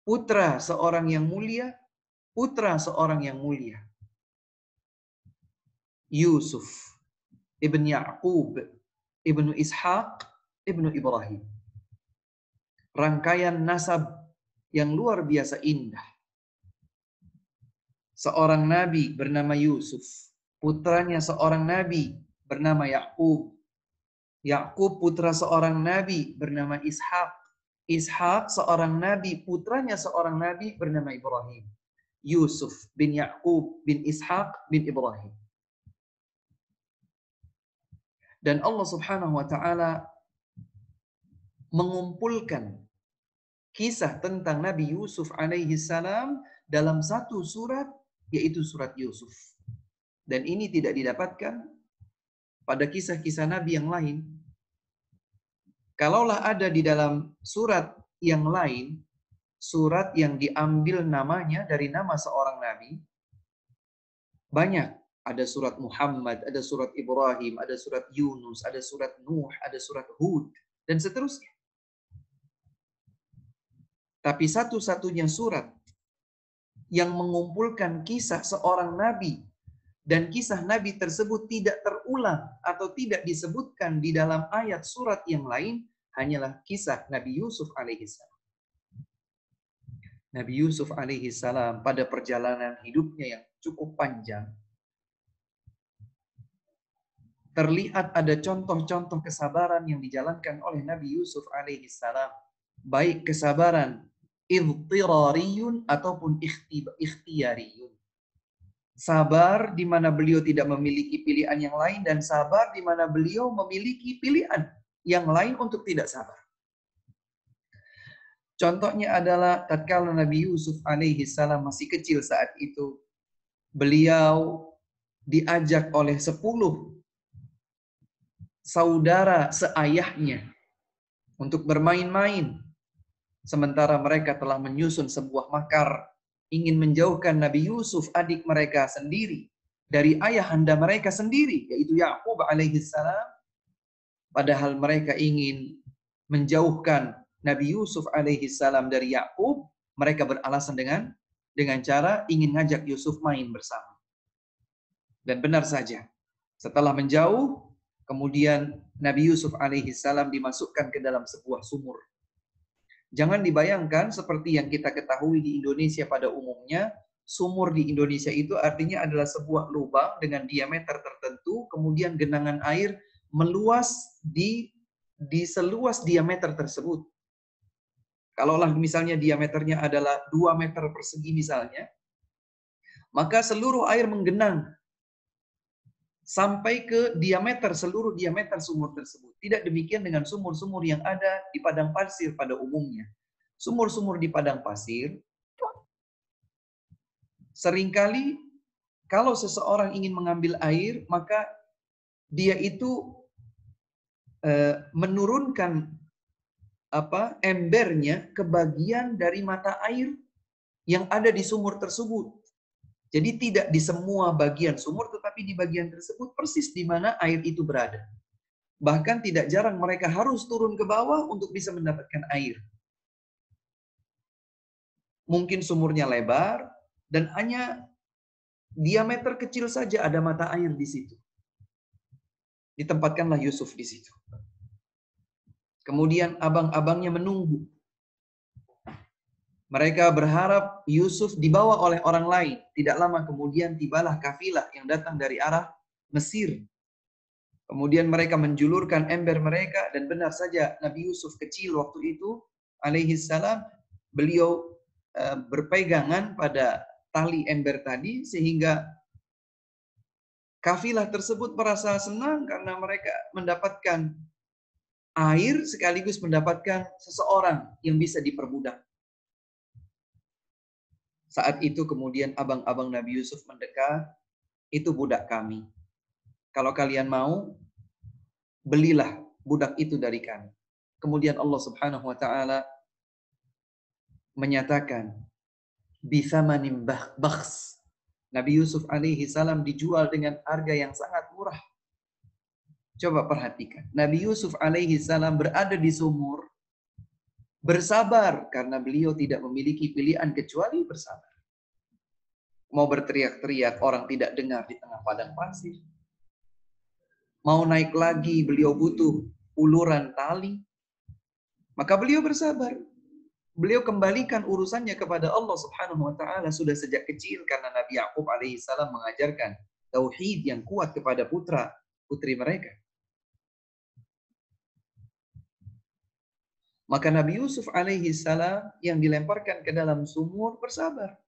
putra seorang yang mulia, putra seorang yang mulia. Yusuf, Ibn Ya'qub, Ibnu Ishaq, Ibnu Ibrahim. Rangkaian nasab yang luar biasa indah. Seorang nabi bernama Yusuf, putranya seorang nabi bernama Ya'qub. Ya'qub putra seorang nabi bernama Ishaq. Ishak seorang nabi, putranya seorang nabi bernama Ibrahim. Yusuf bin Ya'qub bin Ishak bin Ibrahim. Dan Allah Subhanahu wa taala mengumpulkan kisah tentang Nabi Yusuf alaihi salam dalam satu surat, yaitu surat Yusuf. Dan ini tidak didapatkan pada kisah-kisah Nabi yang lain. Kalaulah ada di dalam surat yang lain, surat yang diambil namanya dari nama seorang Nabi, banyak. Ada surat Muhammad, ada surat Ibrahim, ada surat Yunus, ada surat Nuh, ada surat Hud, dan seterusnya. Tapi satu-satunya surat yang mengumpulkan kisah seorang nabi dan kisah nabi tersebut tidak terulang atau tidak disebutkan di dalam ayat surat yang lain hanyalah kisah Nabi Yusuf alaihissalam. Nabi Yusuf alaihissalam pada perjalanan hidupnya yang cukup panjang, terlihat ada contoh-contoh kesabaran yang dijalankan oleh Nabi Yusuf alaihissalam, baik kesabaran idtirariyun ataupun ikhtiyariyun. Sabar di mana beliau tidak memiliki pilihan yang lain, dan sabar di mana beliau memiliki pilihan yang lain untuk tidak sabar. Contohnya adalah tatkala Nabi Yusuf alaihissalam masih kecil saat itu, beliau diajak oleh 10 saudara seayahnya untuk bermain-main. Sementara mereka telah menyusun sebuah makar, ingin menjauhkan Nabi Yusuf, adik mereka sendiri, dari ayahanda mereka sendiri, yaitu Ya'qub alaihissalam. Padahal mereka ingin menjauhkan Nabi Yusuf alaihissalam dari Ya'qub, mereka beralasan dengan cara ingin ngajak Yusuf main bersama. Dan benar saja, setelah menjauh, kemudian Nabi Yusuf alaihissalam dimasukkan ke dalam sebuah sumur. Jangan dibayangkan seperti yang kita ketahui di Indonesia pada umumnya, sumur di Indonesia itu artinya adalah sebuah lubang dengan diameter tertentu, kemudian genangan air meluas di seluas diameter tersebut. Kalaulah misalnya diameternya adalah 2 meter persegi misalnya, maka seluruh air menggenang sampai ke seluruh diameter sumur tersebut. Tidak demikian dengan sumur-sumur yang ada di padang pasir pada umumnya. Sumur-sumur di padang pasir, seringkali kalau seseorang ingin mengambil air, maka dia itu menurunkan embernya ke bagian dari mata air yang ada di sumur tersebut. Jadi tidak di semua bagian sumur, tetapi di bagian tersebut persis di mana air itu berada. Bahkan tidak jarang mereka harus turun ke bawah untuk bisa mendapatkan air. Mungkin sumurnya lebar dan hanya diameter kecil saja ada mata air di situ. Ditempatkanlah Yusuf di situ. Kemudian abang-abangnya menunggu. Mereka berharap Yusuf dibawa oleh orang lain. Tidak lama kemudian tibalah kafilah yang datang dari arah Mesir. Kemudian mereka menjulurkan ember mereka, dan benar saja Nabi Yusuf kecil waktu itu alaihissalam, beliau berpegangan pada tali ember tadi, sehingga kafilah tersebut merasa senang karena mereka mendapatkan air sekaligus mendapatkan seseorang yang bisa diperbudak. Saat itu kemudian abang-abang Nabi Yusuf mendekat, itu budak kami. Kalau kalian mau, belilah budak itu dari kami. Kemudian Allah Subhanahu wa taala menyatakan bisamanim bakhs. Nabi Yusuf alaihi salam dijual dengan harga yang sangat murah. Coba perhatikan. Nabi Yusuf alaihi salam berada di sumur, bersabar karena beliau tidak memiliki pilihan kecuali bersabar. Mau berteriak-teriak, orang tidak dengar di tengah padang pasir. Mau naik lagi, beliau butuh uluran tali. Maka beliau bersabar. Beliau kembalikan urusannya kepada Allah Subhanahu wa taala sudah sejak kecil, karena Nabi Ya'qub alaihi salam mengajarkan tauhid yang kuat kepada putra-putri mereka. Maka Nabi Yusuf alaihi salam yang dilemparkan ke dalam sumur bersabar.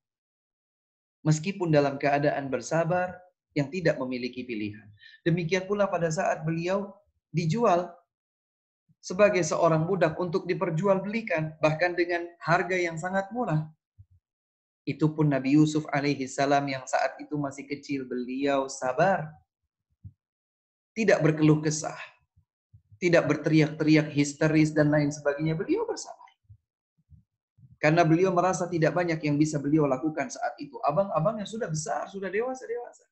Meskipun dalam keadaan bersabar yang tidak memiliki pilihan. Demikian pula pada saat beliau dijual sebagai seorang budak untuk diperjualbelikan, bahkan dengan harga yang sangat murah. Itu pun Nabi Yusuf alaihi salam yang saat itu masih kecil, beliau sabar. Tidak berkeluh kesah. Tidak berteriak-teriak histeris dan lain sebagainya. Beliau bersabar. Karena beliau merasa tidak banyak yang bisa beliau lakukan saat itu. Abang-abangnya sudah besar, sudah dewasa-dewasa.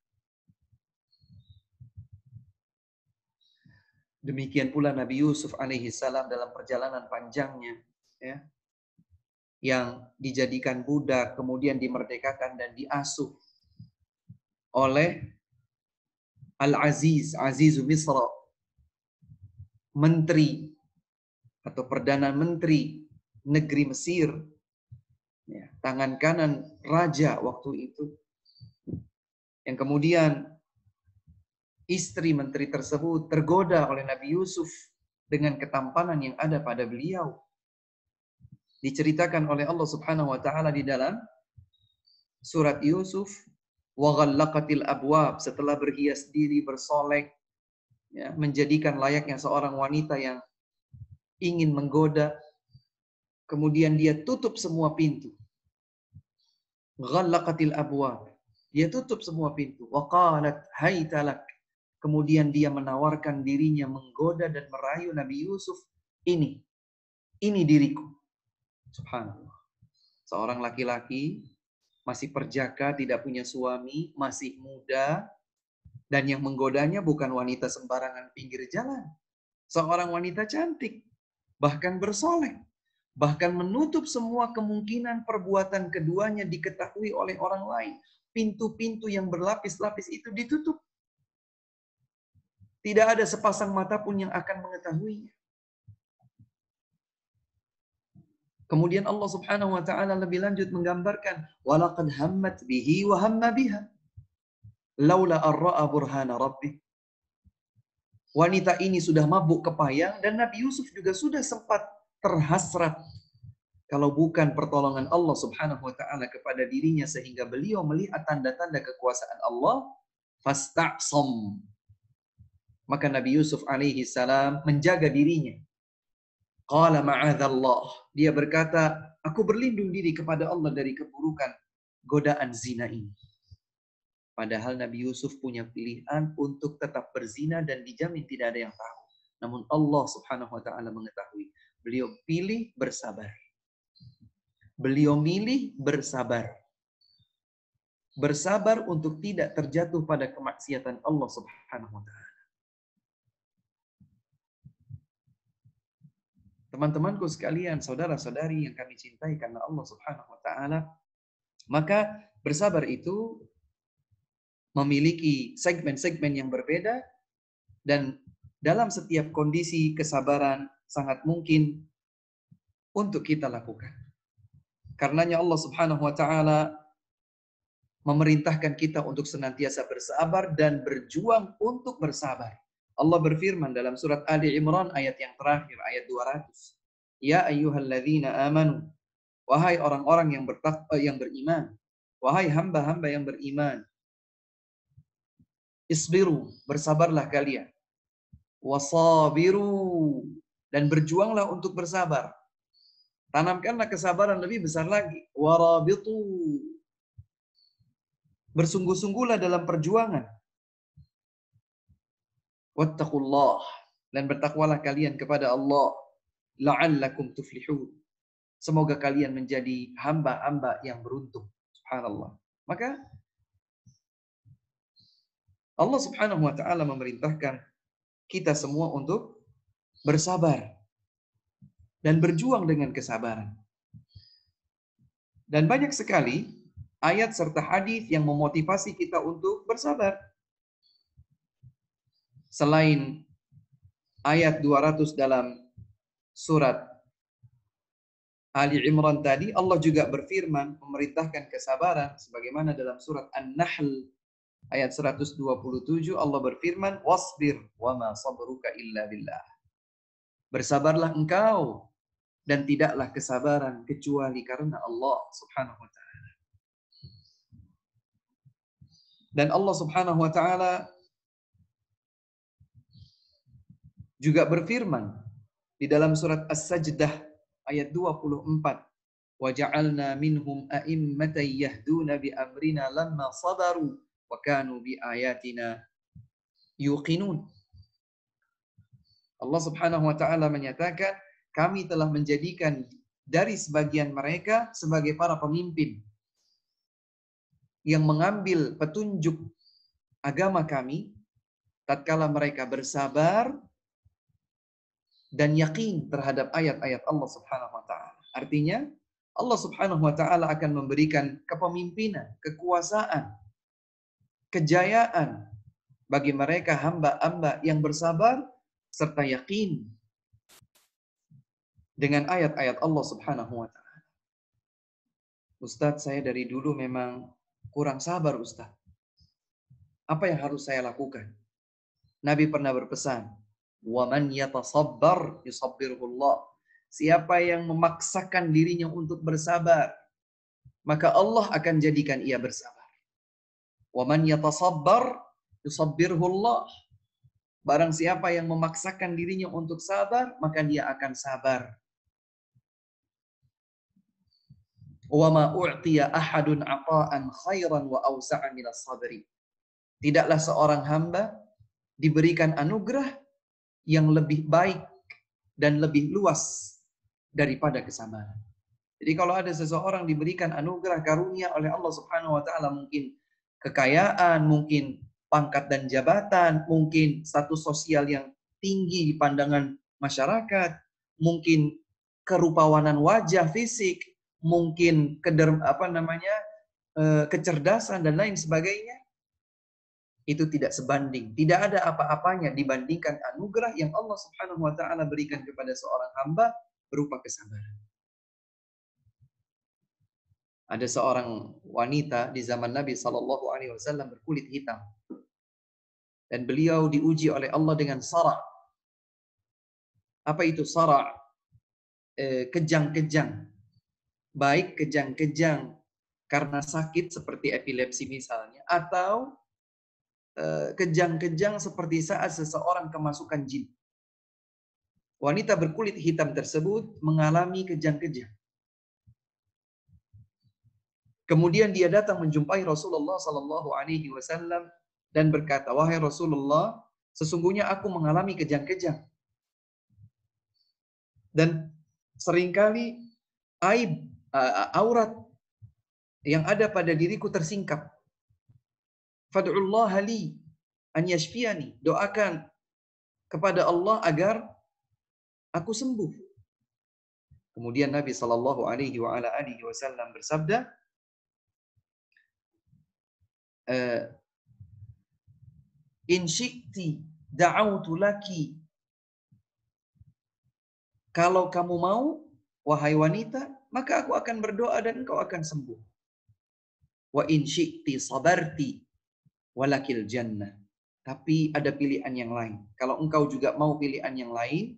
Demikian pula Nabi Yusuf alaihi salam dalam perjalanan panjangnya, ya, yang dijadikan budak, kemudian dimerdekakan dan diasuh oleh Al-Aziz, Azizu Misra, menteri atau perdana menteri negeri Mesir, ya, tangan kanan raja waktu itu, yang kemudian istri menteri tersebut tergoda oleh Nabi Yusuf dengan ketampanan yang ada pada beliau. Diceritakan oleh Allah Subhanahu wa taala di dalam surat Yusuf, wa ghallaqatil abwab, setelah berhias diri, bersolek, ya, menjadikan layaknya seorang wanita yang ingin menggoda, kemudian dia tutup semua pintu. Ghallaqatil abwab, dia tutup semua pintu. Wa qalat haytalak, kemudian dia menawarkan dirinya, menggoda dan merayu Nabi Yusuf. Ini diriku. Subhanallah. Seorang laki-laki, masih perjaka, tidak punya suami, masih muda, dan yang menggodanya bukan wanita sembarangan pinggir jalan. Seorang wanita cantik, bahkan bersolek, bahkan menutup semua kemungkinan perbuatan keduanya diketahui oleh orang lain. Pintu-pintu yang berlapis-lapis itu ditutup. Tidak ada sepasang mata pun yang akan mengetahuinya. Kemudian Allah Subhanahu wa taala lebih lanjut menggambarkan, walaqad hammat bihi wa hamma biha laula ar-ra'a burhana rabbih. Wanita ini sudah mabuk kepayang dan Nabi Yusuf juga sudah sempat terhasrat kalau bukan pertolongan Allah Subhanahu wa taala kepada dirinya sehingga beliau melihat tanda-tanda kekuasaan Allah, fasta'sam. Maka Nabi Yusuf alaihi salam menjaga dirinya. Qala ma'adzallah. Dia berkata, aku berlindung diri kepada Allah dari keburukan godaan zina ini. Padahal Nabi Yusuf punya pilihan untuk tetap berzina dan dijamin tidak ada yang tahu. Namun Allah Subhanahu wa taala mengetahui. Beliau pilih bersabar. Beliau milih bersabar. Bersabar untuk tidak terjatuh pada kemaksiatan Allah Subhanahu wa taala. Teman-temanku sekalian, saudara-saudari yang kami cintai karena Allah Subhanahu wa taala, maka bersabar itu memiliki segmen-segmen yang berbeda dan dalam setiap kondisi kesabaran sangat mungkin untuk kita lakukan. Karenanya Allah Subhanahu wa taala memerintahkan kita untuk senantiasa bersabar dan berjuang untuk bersabar. Allah berfirman dalam surat Ali Imran ayat yang terakhir, ayat 200. Ya ayyuhalladzina amanu, wahai orang-orang yang beriman, wahai hamba-hamba yang beriman, isbiru, bersabarlah kalian. Wasabiru, dan berjuanglah untuk bersabar. Tanamkanlah kesabaran lebih besar lagi. Warabitu, bersungguh-sungguhlah dalam perjuangan. Wattaqullah, dan bertakwalah kalian kepada Allah. La'allakum tuflihun. Semoga kalian menjadi hamba-hamba yang beruntung. Subhanallah. Maka Allah Subhanahu wa taala memerintahkan kita semua untuk bersabar dan berjuang dengan kesabaran. Dan banyak sekali ayat serta hadis yang memotivasi kita untuk bersabar. Selain ayat 200 dalam surat Ali Imran tadi, Allah juga berfirman memerintahkan kesabaran sebagaimana dalam surat An-Nahl ayat 127 Allah berfirman, wasbir wa ma sabruka illa billah. Bersabarlah engkau dan tidaklah kesabaran kecuali karena Allah Subhanahu wa taala. Dan Allah Subhanahu wa taala juga berfirman di dalam surat As-Sajdah ayat 24, wa ja'alna minhum a'immatan yahduna bi amrina lamma sabaru wa kanu bi ayatina yuqinun. Allah Subhanahu wa taala menyatakan, kami telah menjadikan dari sebagian mereka sebagai para pemimpin yang mengambil petunjuk agama kami tatkala mereka bersabar dan yakin terhadap ayat-ayat Allah Subhanahu wa taala. Artinya, Allah Subhanahu wa taala akan memberikan kepemimpinan, kekuasaan, kejayaan bagi mereka hamba-hamba yang bersabar serta yakin dengan ayat-ayat Allah Subhanahu wa taala. Ustadz, saya dari dulu memang kurang sabar, Ustadz. Apa yang harus saya lakukan? Nabi pernah berpesan, "Wa man yatasabbar yusabbirullah." Siapa yang memaksakan dirinya untuk bersabar, maka Allah akan jadikan ia bersabar. Wa man yatasabbar yusabbirullah. Barang siapa yang memaksakan dirinya untuk sabar, maka dia akan sabar. Wa ma u'tiya ahadun 'ata'an khairan wa awsa'a minas sabri. Tidaklah seorang hamba diberikan anugerah yang lebih baik dan lebih luas daripada kesabaran. Jadi kalau ada seseorang diberikan anugerah karunia oleh Allah Subhanahu wa taala, mungkin kekayaan, mungkin pangkat dan jabatan, mungkin status sosial yang tinggi di pandangan masyarakat, mungkin kerupawanan wajah fisik, mungkin kecerdasan dan lain sebagainya, itu tidak sebanding, tidak ada apa-apanya dibandingkan anugerah yang Allah Subhanahu wa taala berikan kepada seorang hamba berupa kesabaran. Ada seorang wanita di zaman Nabi sallallahu alaihi wasallam berkulit hitam. Dan beliau diuji oleh Allah dengan sara'. Apa itu sara'? Kejang-kejang. Baik kejang-kejang karena sakit seperti epilepsi misalnya, atau kejang-kejang seperti saat seseorang kemasukan jin. Wanita berkulit hitam tersebut mengalami kejang-kejang. Kemudian dia datang menjumpai Rasulullah sallallahu alaihi wasallam dan berkata, "Wahai Rasulullah, sesungguhnya aku mengalami kejang-kejang. Dan seringkali aib aurat yang ada pada diriku tersingkap. Fad'ullah li an yashfiyani." Doakan kepada Allah agar aku sembuh. Kemudian Nabi sallallahu alaihi wasallam bersabda, "In syi'ti da'autu laki." Kalau kamu mau, wahai wanita, maka aku akan berdoa dan engkau akan sembuh. Wa in syi'ti sabarti walakil jannah. Tapi ada pilihan yang lain. Kalau engkau juga mau pilihan yang lain,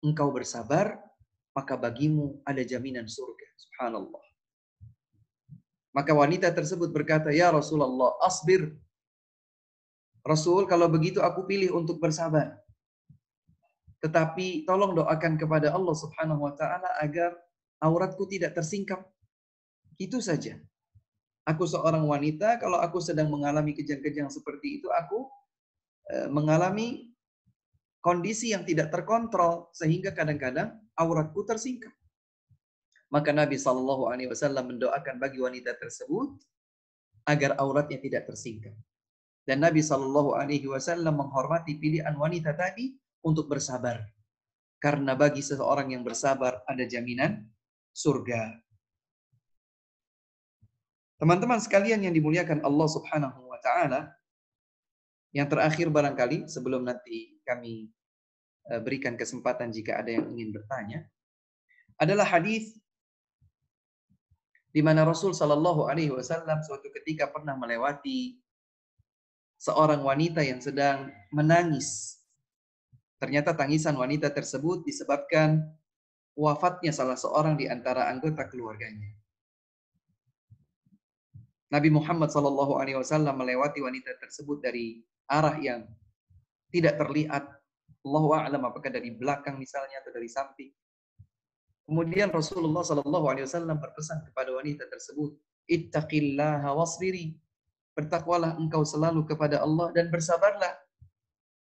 engkau bersabar, maka bagimu ada jaminan surga. Subhanallah. Maka wanita tersebut berkata, "Ya Rasulullah, asbir." Rasul, kalau begitu aku pilih untuk bersabar. Tetapi tolong doakan kepada Allah Subhanahu wa taala agar auratku tidak tersingkap. Itu saja. Aku seorang wanita, kalau aku sedang mengalami kejang-kejang seperti itu, aku mengalami kondisi yang tidak terkontrol sehingga kadang-kadang auratku tersingkap. Maka Nabi sallallahu alaihi wasallam mendoakan bagi wanita tersebut agar auratnya tidak tersingkap. Dan Nabi sallallahu alaihi wasallam menghormati pilihan wanita tadi untuk bersabar. Karena bagi seseorang yang bersabar ada jaminan surga. Teman-teman sekalian yang dimuliakan Allah Subhanahu wa taala, yang terakhir barangkali sebelum nanti kami berikan kesempatan jika ada yang ingin bertanya, adalah hadis di mana Rasul sallallahu alaihi wasallam suatu ketika pernah melewati seorang wanita yang sedang menangis. Ternyata tangisan wanita tersebut disebabkan wafatnya salah seorang di antara anggota keluarganya. Nabi Muhammad SAW melewati wanita tersebut dari arah yang tidak terlihat. Allahu a'lam, apakah dari belakang misalnya atau dari samping. Kemudian Rasulullah SAW berpesan kepada wanita tersebut, ittaqillaha wasbiri. Bertakwalah engkau selalu kepada Allah dan bersabarlah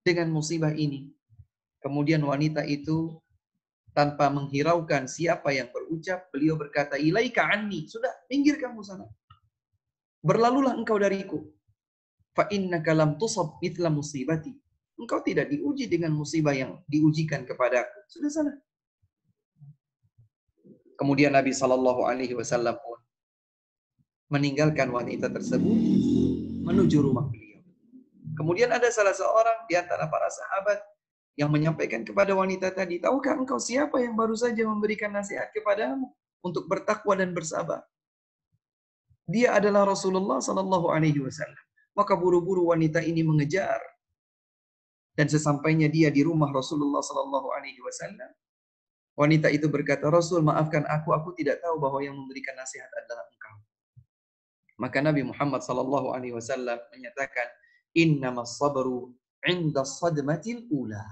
dengan musibah ini. Kemudian wanita itu tanpa menghiraukan siapa yang berucap, beliau berkata, ilaika anni, sudah, minggir kamu sana. Berlalulah engkau dariku. Fa innaka lam tusab mithla musibati. Engkau tidak diuji dengan musibah yang diujikan kepadaku. Sudah sana. Kemudian Nabi SAW pun meninggalkan wanita tersebut menuju rumah beliau. Kemudian ada salah seorang di antara para sahabat yang menyampaikan kepada wanita tadi, tahukah engkau siapa yang baru saja memberikan nasihat kepadamu untuk bertakwa dan bersabar? Dia adalah Rasulullah SAW. Maka buru-buru wanita ini mengejar. Dan sesampainya dia di rumah Rasulullah SAW, wanita itu berkata, Rasul, maafkan aku tidak tahu bahwa yang memberikan nasihat adalah engkau. Maka Nabi Muhammad SAW menyatakan, innamas sabru 'inda sadmatil ula.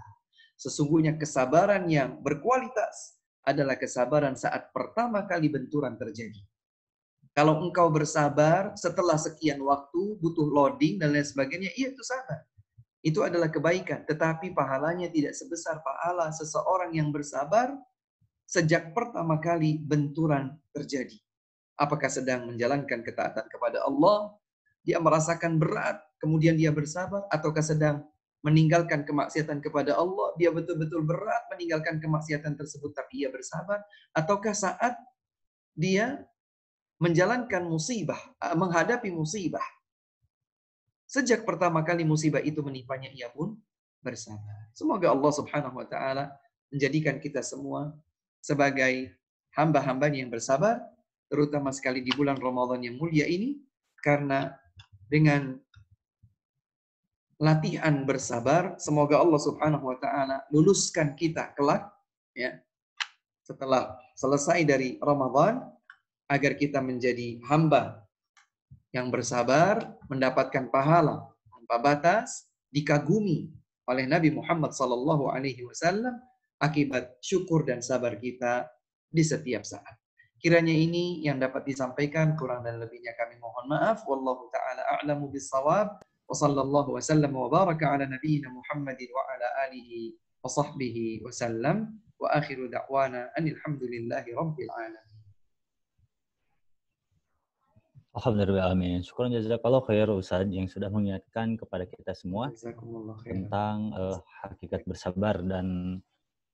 Sesungguhnya kesabaran yang berkualitas adalah kesabaran saat pertama kali benturan terjadi. Kalau engkau bersabar setelah sekian waktu, butuh loading dan lain sebagainya, iya itu sabar. Itu adalah kebaikan. Tetapi pahalanya tidak sebesar pahala seseorang yang bersabar sejak pertama kali benturan terjadi. Apakah sedang menjalankan ketaatan kepada Allah, dia merasakan berat, kemudian dia bersabar, ataukah sedang meninggalkan kemaksiatan kepada Allah, dia betul-betul berat meninggalkan kemaksiatan tersebut, tapi ia bersabar, ataukah saat dia menjalankan musibah, menghadapi musibah, sejak pertama kali musibah itu menimpanya, ia pun bersabar. Semoga Allah Subhanahu wa Ta'ala menjadikan kita semua sebagai hamba-hamba yang bersabar, terutama sekali di bulan Ramadan yang mulia ini, karena dengan latihan bersabar, semoga Allah Subhanahu wa Ta'ala luluskan kita kelak, ya, setelah selesai dari Ramadan, agar kita menjadi hamba yang bersabar, mendapatkan pahala tanpa batas, dikagumi oleh Nabi Muhammad SAW akibat syukur dan sabar kita di setiap saat. Kiranya ini yang dapat disampaikan, kurang dan lebihnya kami mohon maaf. Wallahu ta'ala a'lamu bis-shawab. Wa sallallahu wa sallam wa baraka ala nabiyyina Muhammadin wa ala alihi wa sahbihi wa sallam. Wa akhiru da'wana anil hamdulillahi rabbil alamin. Alhamdulillah, amin. Syukur jazakallah khair Ustaz yang sudah mengingatkan kepada kita semua tentang hakikat bersabar, dan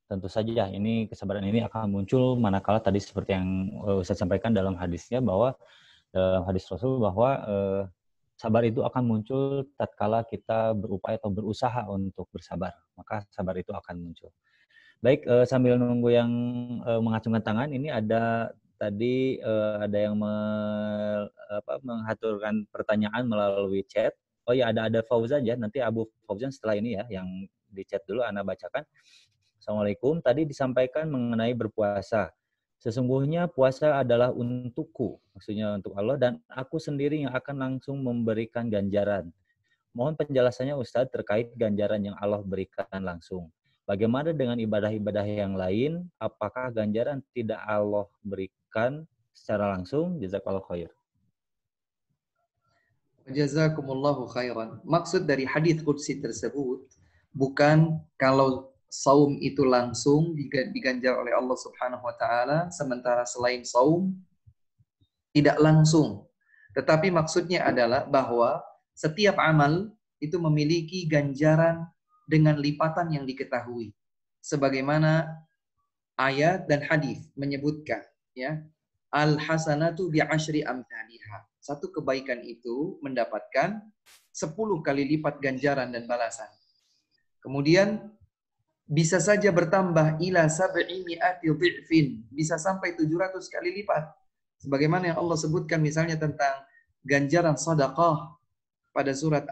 tentu saja ini kesabaran ini akan muncul manakala tadi seperti yang Ustaz sampaikan dalam hadisnya, bahwa dalam hadis Rasul bahwa sabar itu akan muncul tatkala kita berupaya atau berusaha untuk bersabar, maka sabar itu akan muncul. Baik, sambil nunggu yang mengacungkan tangan, ini ada tadi ada yang mengaturkan pertanyaan melalui chat. Oh ya, ada Fauzan ya. Nanti Abu Fauzan setelah ini ya, yang di chat dulu Ana bacakan. Assalamualaikum. Tadi disampaikan mengenai berpuasa. Sesungguhnya puasa adalah untukku, maksudnya untuk Allah, dan aku sendiri yang akan langsung memberikan ganjaran. Mohon penjelasannya Ustadz terkait ganjaran yang Allah berikan langsung. Bagaimana dengan ibadah-ibadah yang lain? Apakah ganjaran tidak Allah berikan secara langsung? Jazakallahu khair. Jazakumullahu khairan. Maksud dari hadis qudsi tersebut bukan kalau saum itu langsung diganjar oleh Allah Subhanahu wa taala, sementara selain saum tidak langsung. Tetapi maksudnya adalah bahwa setiap amal itu memiliki ganjaran dengan lipatan yang diketahui. Sebagaimana ayat dan hadis menyebutkan, ya, al-hasanatu bi'asyri amthaliha. Satu kebaikan itu mendapatkan 10 kali lipat ganjaran dan balasan. Kemudian bisa saja bertambah ila sab'i mi'ati dhi'fin, bisa sampai 700 kali lipat. Sebagaimana yang Allah sebutkan misalnya tentang ganjaran sedekah pada surat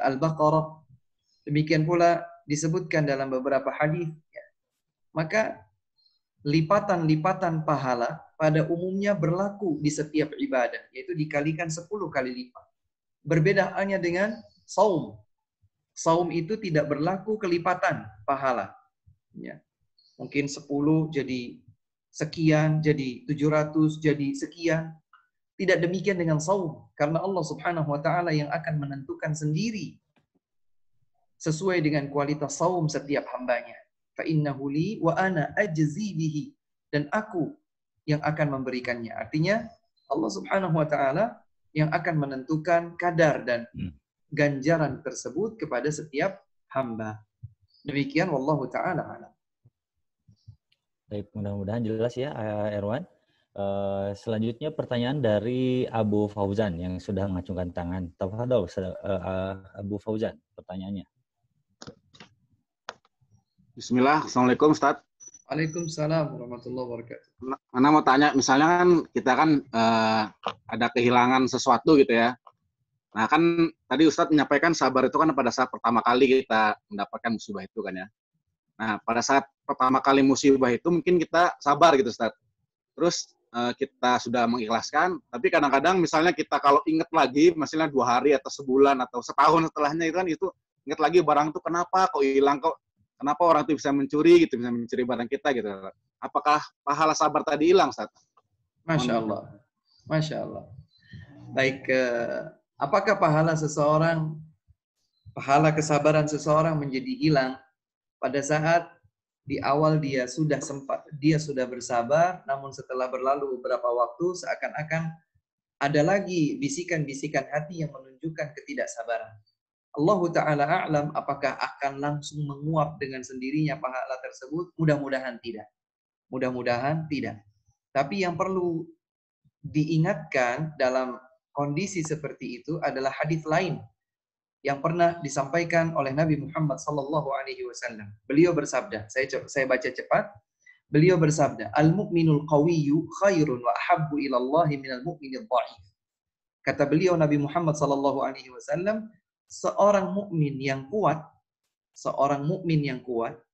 Al-Baqarah. Demikian pula disebutkan dalam beberapa hadis. Ya. Maka lipatan-lipatan pahala pada umumnya berlaku di setiap ibadah, yaitu dikalikan 10 kali lipat. Berbeda hanya dengan saum. Saum itu tidak berlaku kelipatan pahala. Ya. Mungkin 10 jadi sekian, jadi 700, jadi sekian. Tidak demikian dengan saum. Karena Allah Subhanahu wa ta'ala yang akan menentukan sendiri sesuai dengan kualitas saum setiap hambanya. فَإِنَّهُ لِي وَأَنَا أَجْزِي بِهِ. Dan aku yang akan memberikannya. Artinya Allah Subhanahu wa ta'ala yang akan menentukan kadar dan ganjaran tersebut kepada setiap hamba. Demikian wallahu ta'ala alam. Baik, mudah-mudahan jelas ya Erwan. Selanjutnya pertanyaan dari Abu Fauzan yang sudah mengacungkan tangan. Tafadhol Abu Fauzan, pertanyaannya. Bismillah, Assalamualaikum Ustaz. Waalaikumsalam warahmatullahi wabarakatuh. Mana mau tanya, misalnya kan kita kan ada kehilangan sesuatu gitu ya. Nah kan tadi Ustadz menyampaikan sabar itu kan pada saat pertama kali kita mendapatkan musibah itu kan ya. Nah pada saat pertama kali musibah itu mungkin kita sabar gitu Ustadz. Terus kita sudah mengikhlaskan, tapi kadang-kadang misalnya kita kalau ingat lagi, misalnya 2 hari atau sebulan atau setahun setelahnya itu kan itu ingat lagi barang itu kenapa kok hilang, kok kenapa orang itu bisa mencuri gitu, bisa mencuri barang kita gitu. Apakah pahala sabar tadi hilang Ustaz? Masya Allah. Masya Allah. Baik, apakah pahala kesabaran seseorang menjadi hilang pada saat di awal dia sudah bersabar, namun setelah berlalu beberapa waktu seakan-akan ada lagi bisikan-bisikan hati yang menunjukkan ketidaksabaran. Allah Ta'ala a'lam apakah akan langsung menguap dengan sendirinya pahala tersebut? Mudah-mudahan tidak. Mudah-mudahan tidak. Tapi yang perlu diingatkan dalam kondisi seperti itu adalah hadis lain yang pernah disampaikan oleh Nabi Muhammad SAW. Beliau bersabda, saya baca cepat. Beliau bersabda, "Al-mu'minul qawiyyu khairun wa ahabbu ila Allah minal mu'minil dha'if." Kata beliau Nabi Muhammad SAW, seorang mukmin yang kuat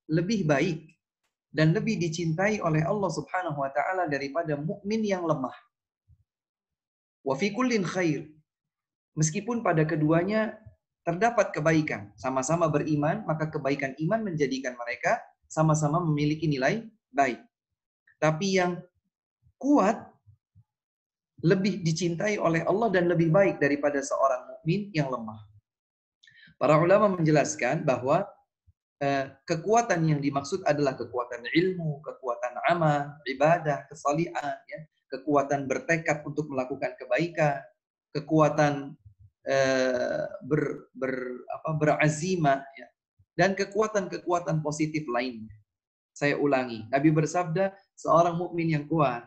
lebih baik dan lebih dicintai oleh Allah Subhanahu wa taala daripada mukmin yang lemah. Wa fi kullin khair. Meskipun pada keduanya terdapat kebaikan, sama-sama beriman, maka kebaikan iman menjadikan mereka sama-sama memiliki nilai baik. Tapi yang kuat lebih dicintai oleh Allah dan lebih baik daripada seorang mukmin yang lemah. Para ulama menjelaskan bahwa kekuatan yang dimaksud adalah kekuatan ilmu, kekuatan amal, ibadah, kesalihan, ya, kekuatan bertekad untuk melakukan kebaikan, kekuatan berazimah, ya, dan kekuatan-kekuatan positif lainnya. Saya ulangi, Nabi bersabda, seorang mukmin yang kuat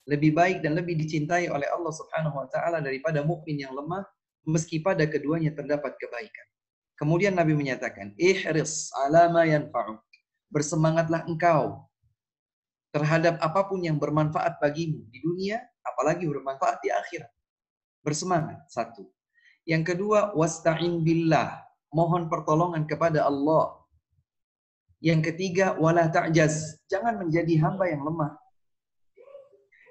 lebih baik dan lebih dicintai oleh Allah Subhanahu wa taala daripada mukmin yang lemah, meski pada keduanya terdapat kebaikan. Kemudian Nabi menyatakan, ihris ala ma yanfa'uk. Bersemangatlah engkau terhadap apapun yang bermanfaat bagimu di dunia, apalagi bermanfaat di akhirat. Bersemangat, satu. Yang kedua, wasta'in billah. Mohon pertolongan kepada Allah. Yang ketiga, wala ta'jaz. Jangan menjadi hamba yang lemah.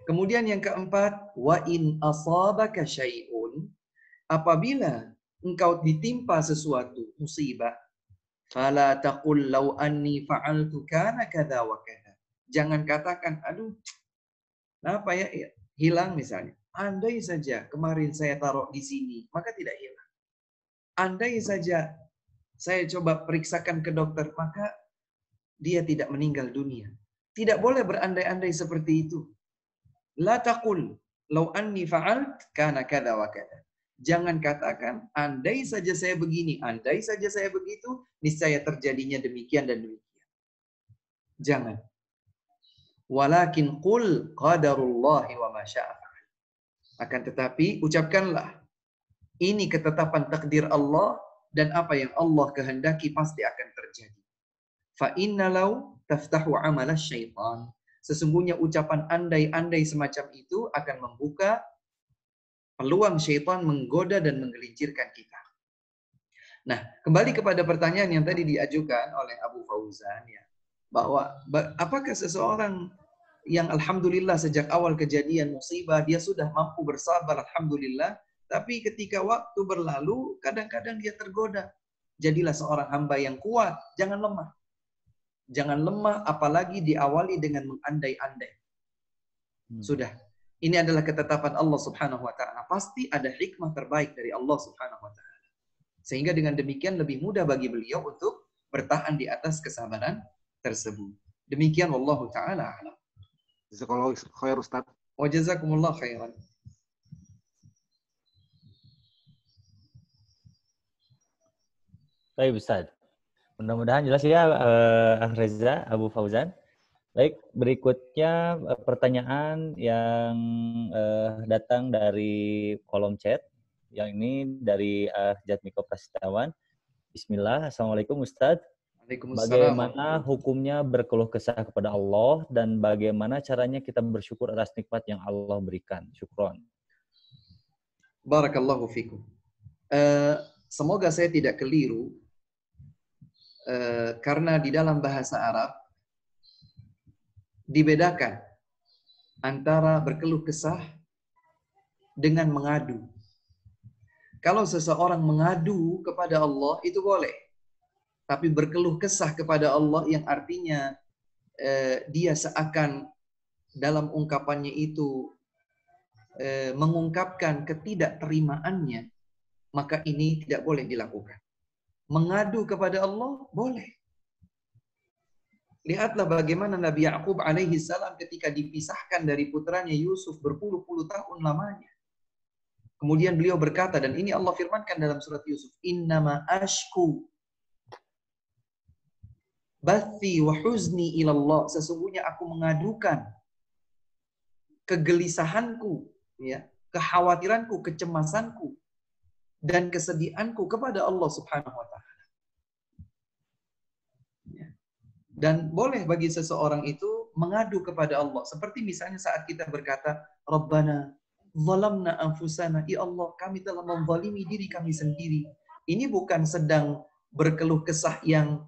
Kemudian yang keempat, wa in asabaka syai'un. Apabila engkau ditimpa sesuatu musibah, fala taqul law anni fa'altu kana kadza wa kadza. Jangan katakan, aduh, kenapa ya hilang misalnya. Andai saja kemarin saya taruh di sini, maka tidak hilang. Andai saja saya coba periksakan ke dokter, maka dia tidak meninggal dunia. Tidak boleh berandai-andai seperti itu. La taqul law anni fa'alt kana kadza wa kadza. Jangan katakan, andai saja saya begini, andai saja saya begitu, niscaya terjadinya demikian dan demikian. Jangan. Walakin qul qadarullahi wa ma syaa. Akan tetapi, ucapkanlah, ini ketetapan takdir Allah, dan apa yang Allah kehendaki pasti akan terjadi. Fa inna law taftahu amala syaitan. Sesungguhnya ucapan andai-andai semacam itu akan membuka peluang syaitan menggoda dan menggelincirkan kita. Nah, kembali kepada pertanyaan yang tadi diajukan oleh Abu Fauzan, ya, bahwa apakah seseorang yang alhamdulillah sejak awal kejadian musibah dia sudah mampu bersabar, alhamdulillah. Tapi ketika waktu berlalu, kadang-kadang dia tergoda. Jadilah seorang hamba yang kuat, jangan lemah. Jangan lemah, apalagi diawali dengan mengandai-andai. Sudah. Ini adalah ketetapan Allah Subhanahu wa Ta'ala. Pasti ada hikmah terbaik dari Allah Subhanahu wa Ta'ala. Sehingga dengan demikian lebih mudah bagi beliau untuk bertahan di atas kesabaran tersebut. Demikian wallahu ta'ala a'lam. Jazakallahu khair Ustaz. Wa jazakumullah khairan. Baik Ustaz. Mudah-mudahan jelas ya Reza, Abu Fauzan. Baik, berikutnya pertanyaan yang datang dari kolom chat. Yang ini dari Jatmiko Prasetyawan. Bismillah, Assalamualaikum Ustaz. Bagaimana hukumnya berkeluh kesah kepada Allah dan bagaimana caranya kita bersyukur atas nikmat yang Allah berikan? Syukron. Barakallahu fikum. Semoga saya tidak keliru karena di dalam bahasa Arab dibedakan antara berkeluh kesah dengan mengadu. Kalau seseorang mengadu kepada Allah itu boleh. Tapi berkeluh kesah kepada Allah yang artinya dia seakan dalam ungkapannya itu mengungkapkan ketidakterimaannya, maka ini tidak boleh dilakukan. Mengadu kepada Allah boleh. Lihatlah bagaimana Nabi Ya'qub alaihi salam ketika dipisahkan dari putranya Yusuf berpuluh-puluh tahun lamanya. Kemudian beliau berkata, dan ini Allah firmankan dalam surat Yusuf, Innama ashku bathi wa huzni ilallah. Sesungguhnya aku mengadukan kegelisahanku, ya, kekhawatiranku, kecemasanku, dan kesedihanku kepada Allah Subhanahu wa Ta'ala. Ya. Dan boleh bagi seseorang itu mengadu kepada Allah. Seperti misalnya saat kita berkata, Rabbana zalamna anfusana, ya Allah, kami telah menzalimi diri kami sendiri. Ini bukan sedang berkeluh kesah yang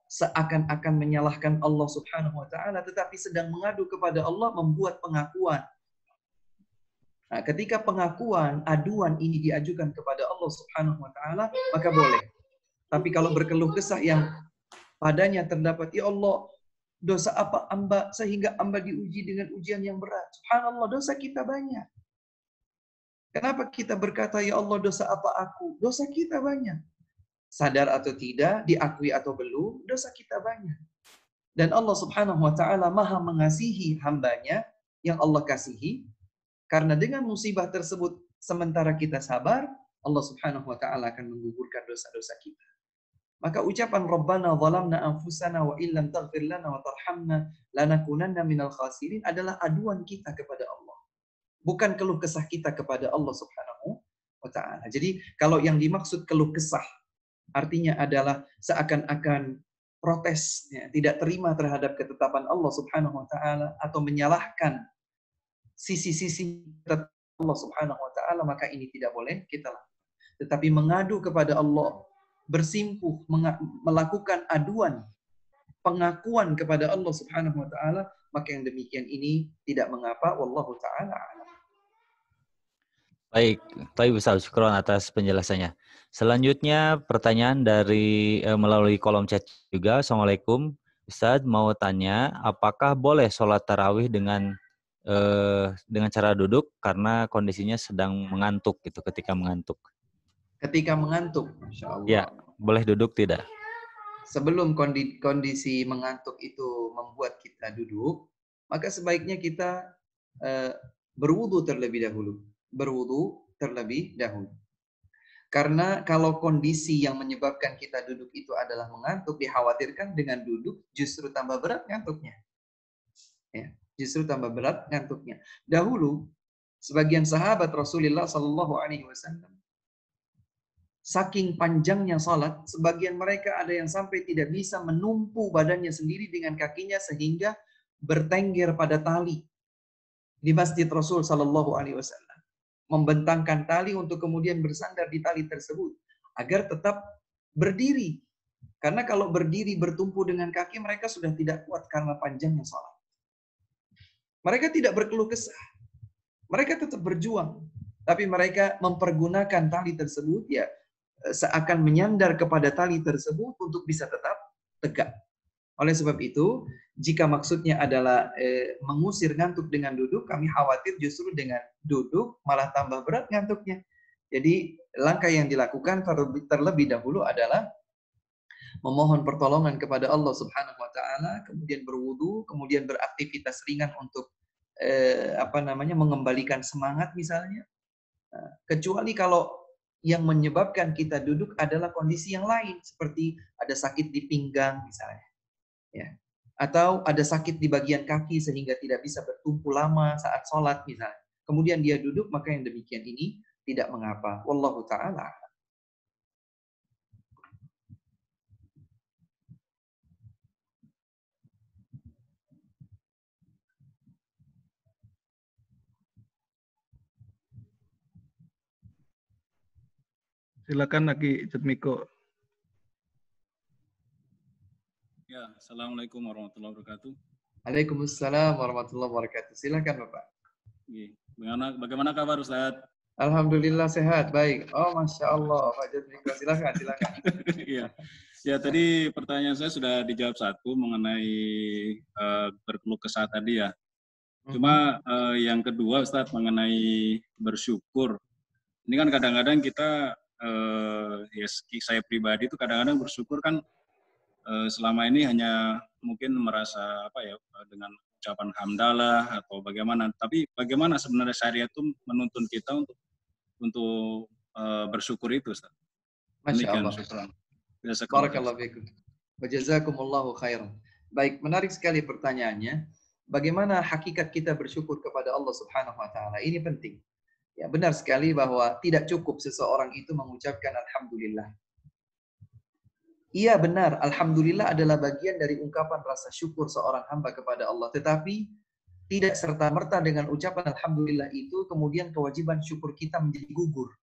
seakan-akan menyalahkan Allah Subhanahu wa Ta'ala, tetapi sedang mengadu kepada Allah, membuat pengakuan. Nah, ketika pengakuan, aduan ini diajukan kepada Allah Subhanahu wa Ta'ala, maka boleh. Tapi kalau berkeluh kesah yang padanya terdapat, ya Allah, dosa apa hamba sehingga hamba diuji dengan ujian yang berat. Subhanallah, dosa kita banyak. Kenapa kita berkata, ya Allah, dosa apa aku? Dosa kita banyak. Sadar atau tidak, diakui atau belum, dosa kita banyak. Dan Allah Subhanahu wa Ta'ala Maha mengasihi hambanya yang Allah kasihi, karena dengan musibah tersebut sementara kita sabar, Allah Subhanahu wa Ta'ala akan menggugurkan dosa-dosa kita. Maka ucapan Rabbana zalamna anfusana wa illam taghfir lana wa tarhamna lanakunanna minal khasirin adalah aduan kita kepada Allah. Bukan keluh kesah kita kepada Allah Subhanahu wa Ta'ala. Jadi kalau yang dimaksud keluh kesah artinya adalah seakan-akan protes, ya, tidak terima terhadap ketetapan Allah Subhanahu wa Ta'ala atau menyalahkan sisi-sisi Allah Subhanahu wa Ta'ala, maka ini tidak boleh kita lakukan. Tetapi mengadu kepada Allah, bersimpuh, melakukan aduan, pengakuan kepada Allah Subhanahu wa Ta'ala, maka yang demikian ini tidak mengapa, wallahu ta'ala a'lam. Baik, Ustaz, syukron atas penjelasannya. Selanjutnya pertanyaan dari melalui kolom chat juga. Assalamualaikum Ustaz, mau tanya apakah boleh sholat tarawih dengan cara duduk karena kondisinya sedang mengantuk gitu, ketika mengantuk. Ketika mengantuk, Masya Allah. Ya, boleh duduk tidak? Sebelum kondisi mengantuk itu membuat kita duduk, maka sebaiknya kita berwudu terlebih dahulu. Karena kalau kondisi yang menyebabkan kita duduk itu adalah mengantuk, dikhawatirkan dengan duduk justru tambah berat ngantuknya. Ya, justru tambah berat ngantuknya. Dahulu, sebagian sahabat Rasulullah Sallallahu Alaihi Wasallam, saking panjangnya salat, sebagian mereka ada yang sampai tidak bisa menumpu badannya sendiri dengan kakinya sehingga bertengger pada tali di masjid Rasul Sallallahu Alaihi Wasallam. Membentangkan tali untuk kemudian bersandar di tali tersebut agar tetap berdiri. Karena kalau berdiri bertumpu dengan kaki mereka sudah tidak kuat karena panjangnya salat. Mereka tidak berkeluh kesah. Mereka tetap berjuang. Tapi mereka mempergunakan tali tersebut ya seakan menyandar kepada tali tersebut untuk bisa tetap tegak. Oleh sebab itu, jika maksudnya adalah mengusir ngantuk dengan duduk, kami khawatir justru dengan duduk malah tambah berat ngantuknya. Jadi langkah yang dilakukan terlebih dahulu adalah memohon pertolongan kepada Allah Subhanahu wa taala, kemudian berwudu, kemudian beraktivitas ringan untuk mengembalikan semangat misalnya. Kecuali kalau yang menyebabkan kita duduk adalah kondisi yang lain, seperti ada sakit di pinggang misalnya, ya, atau ada sakit di bagian kaki sehingga tidak bisa bertumpu lama saat sholat misalnya. Kemudian dia duduk, maka yang demikian ini tidak mengapa. Wallahu ta'ala. Silakan Aki Jatmiko. Ya, Assalamualaikum warahmatullahi wabarakatuh. Waalaikumsalam warahmatullahi wabarakatuh. Silakan Bapak. Bagaimana kabar Ustaz? Alhamdulillah sehat, baik. Oh, Masya Allah, Pak Jatmiko. Silakan. Iya. Ya, tadi pertanyaan saya sudah dijawab satu mengenai berkeluh kesah tadi ya. Cuma yang kedua Ustaz mengenai bersyukur. Ini kan kadang-kadang kita saya pribadi itu kadang-kadang bersyukur kan selama ini hanya mungkin merasa dengan ucapan hamdalah atau bagaimana. Tapi bagaimana sebenarnya syariat itu menuntun kita untuk bersyukur itu, Ustaz? Masya Allah. Barakallahu fikum. Wa jazakumullahu khairan. Baik, menarik sekali pertanyaannya. Bagaimana hakikat kita bersyukur kepada Allah Subhanahu wa taala? Ini penting. Ya, benar sekali bahwa tidak cukup seseorang itu mengucapkan alhamdulillah. Iya benar, alhamdulillah adalah bagian dari ungkapan rasa syukur seorang hamba kepada Allah. Tetapi tidak serta-merta dengan ucapan alhamdulillah itu kemudian kewajiban syukur kita menjadi gugur.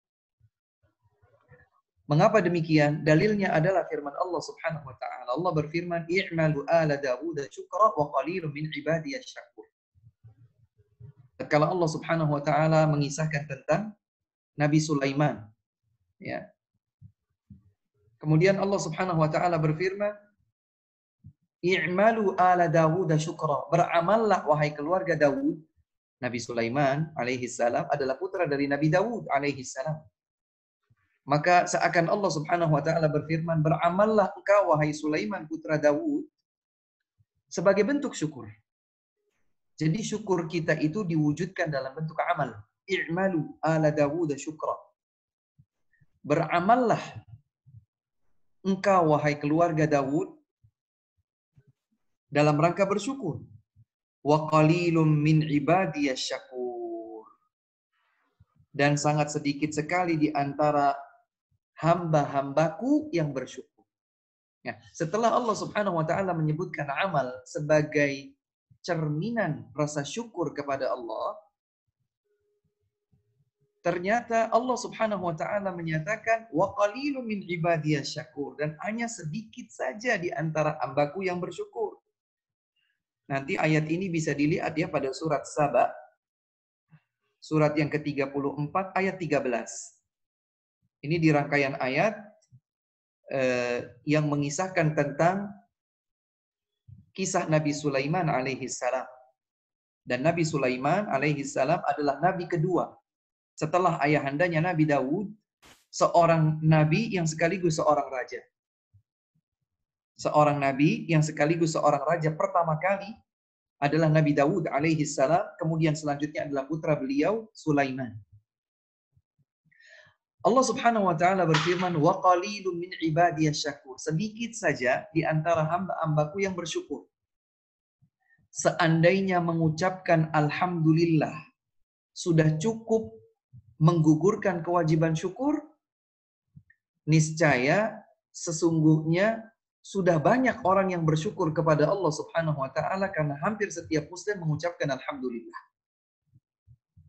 Mengapa demikian? Dalilnya adalah firman Allah Subhanahu wa taala. Allah berfirman, "I'malu ala Dawud syukra wa qalilun min ibadiyasy syakur." Kalau Allah Subhanahu wa taala mengisahkan tentang Nabi Sulaiman, ya. Kemudian Allah Subhanahu wa taala berfirman, "I'malu ala Dawud syukra." Beramallah wahai keluarga Dawud. Nabi Sulaiman alaihi salam adalah putra dari Nabi Dawud alaihi salam. Maka seakan Allah Subhanahu wa taala berfirman, "Beramallah engkau wahai Sulaiman putra Dawud" sebagai bentuk syukur. Jadi syukur kita itu diwujudkan dalam bentuk amal. I'malu ala Dawud syukra. Beramallah engkau wahai keluarga Dawud dalam rangka bersyukur. Wa qalilum min ibadiyasy syakur. Dan sangat sedikit sekali di antara hamba-hambaku yang bersyukur. Ya, setelah Allah Subhanahu wa taala menyebutkan amal sebagai cerminan rasa syukur kepada Allah, ternyata Allah Subhanahu wa taala menyatakan wa qalilun min ibadiyasy syakur, dan hanya sedikit saja di antara hambaku yang bersyukur. Nanti ayat ini bisa dilihat ya pada surat Saba, surat yang ke-34 ayat 13. Ini di rangkaian ayat yang mengisahkan tentang kisah Nabi Sulaiman alaihi salam. Dan Nabi Sulaiman alaihi salam adalah nabi kedua setelah ayahandanya Nabi Daud, seorang nabi yang sekaligus seorang raja. Seorang nabi yang sekaligus seorang raja pertama kali adalah Nabi Daud alaihi salam, kemudian selanjutnya adalah putra beliau Sulaiman. Allah Subhanahu wa taala berfirman, "Wa qalilun min ibadiyasy syakur." Sedikit saja di antara hamba-hambaku yang bersyukur. Seandainya mengucapkan alhamdulillah sudah cukup menggugurkan kewajiban syukur, niscaya sesungguhnya sudah banyak orang yang bersyukur kepada Allah Subhanahu wa taala karena hampir setiap muslim mengucapkan alhamdulillah.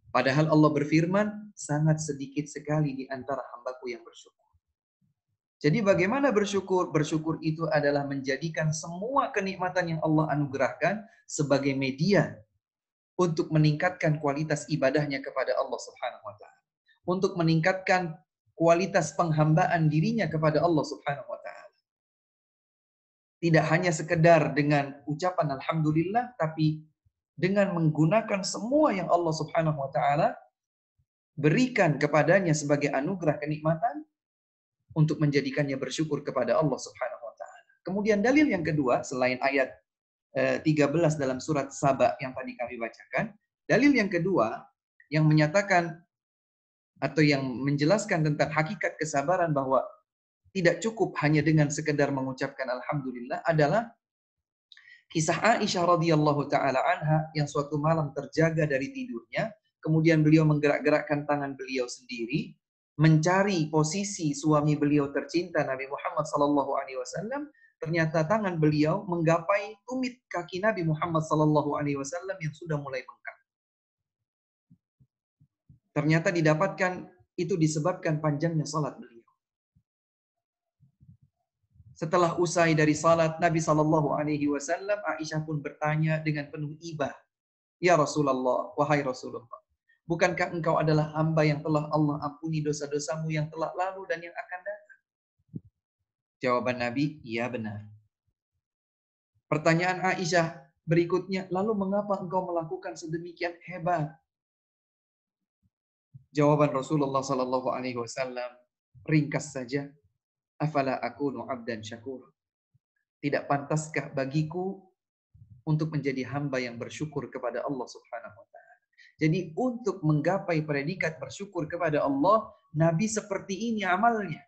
Padahal Allah berfirman, sangat sedikit sekali di antara hambaku yang bersyukur. Jadi bagaimana bersyukur? Bersyukur itu adalah menjadikan semua kenikmatan yang Allah anugerahkan sebagai media untuk meningkatkan kualitas ibadahnya kepada Allah Subhanahu wa taala, untuk meningkatkan kualitas penghambaan dirinya kepada Allah Subhanahu wa taala. Tidak hanya sekedar dengan ucapan alhamdulillah, tapi dengan menggunakan semua yang Allah Subhanahu wa taala berikan kepadanya sebagai anugerah kenikmatan untuk menjadikannya bersyukur kepada Allah Subhanahu wa taala. Kemudian dalil yang kedua selain ayat 13 dalam surat Saba yang tadi kami bacakan, dalil yang kedua yang menyatakan atau yang menjelaskan tentang hakikat kesabaran bahwa tidak cukup hanya dengan sekedar mengucapkan alhamdulillah adalah kisah Aisyah radhiyallahu taala anha yang suatu malam terjaga dari tidurnya, kemudian beliau menggerak-gerakkan tangan beliau sendiri mencari posisi suami beliau tercinta Nabi Muhammad sallallahu alaihi wasallam. Ternyata tangan beliau menggapai tumit kaki Nabi Muhammad sallallahu alaihi wasallam yang sudah mulai bengkak. Ternyata didapatkan itu disebabkan panjangnya salat beliau. Setelah usai dari salat Nabi sallallahu alaihi wasallam, Aisyah pun bertanya dengan penuh ibah, "Ya Rasulullah, wahai Rasulullah, bukankah engkau adalah hamba yang telah Allah ampuni dosa-dosamu yang telah lalu dan yang akan datang?" Jawaban Nabi, "Iya benar." Pertanyaan Aisyah berikutnya, "Lalu mengapa engkau melakukan sedemikian hebat?" Jawaban Rasulullah sallallahu alaihi wasallam ringkas saja, "Afala akunu 'abdan syakur?" Tidak pantaskah bagiku untuk menjadi hamba yang bersyukur kepada Allah Subhanahu wa taala. Jadi untuk menggapai predikat bersyukur kepada Allah, Nabi seperti ini amalnya.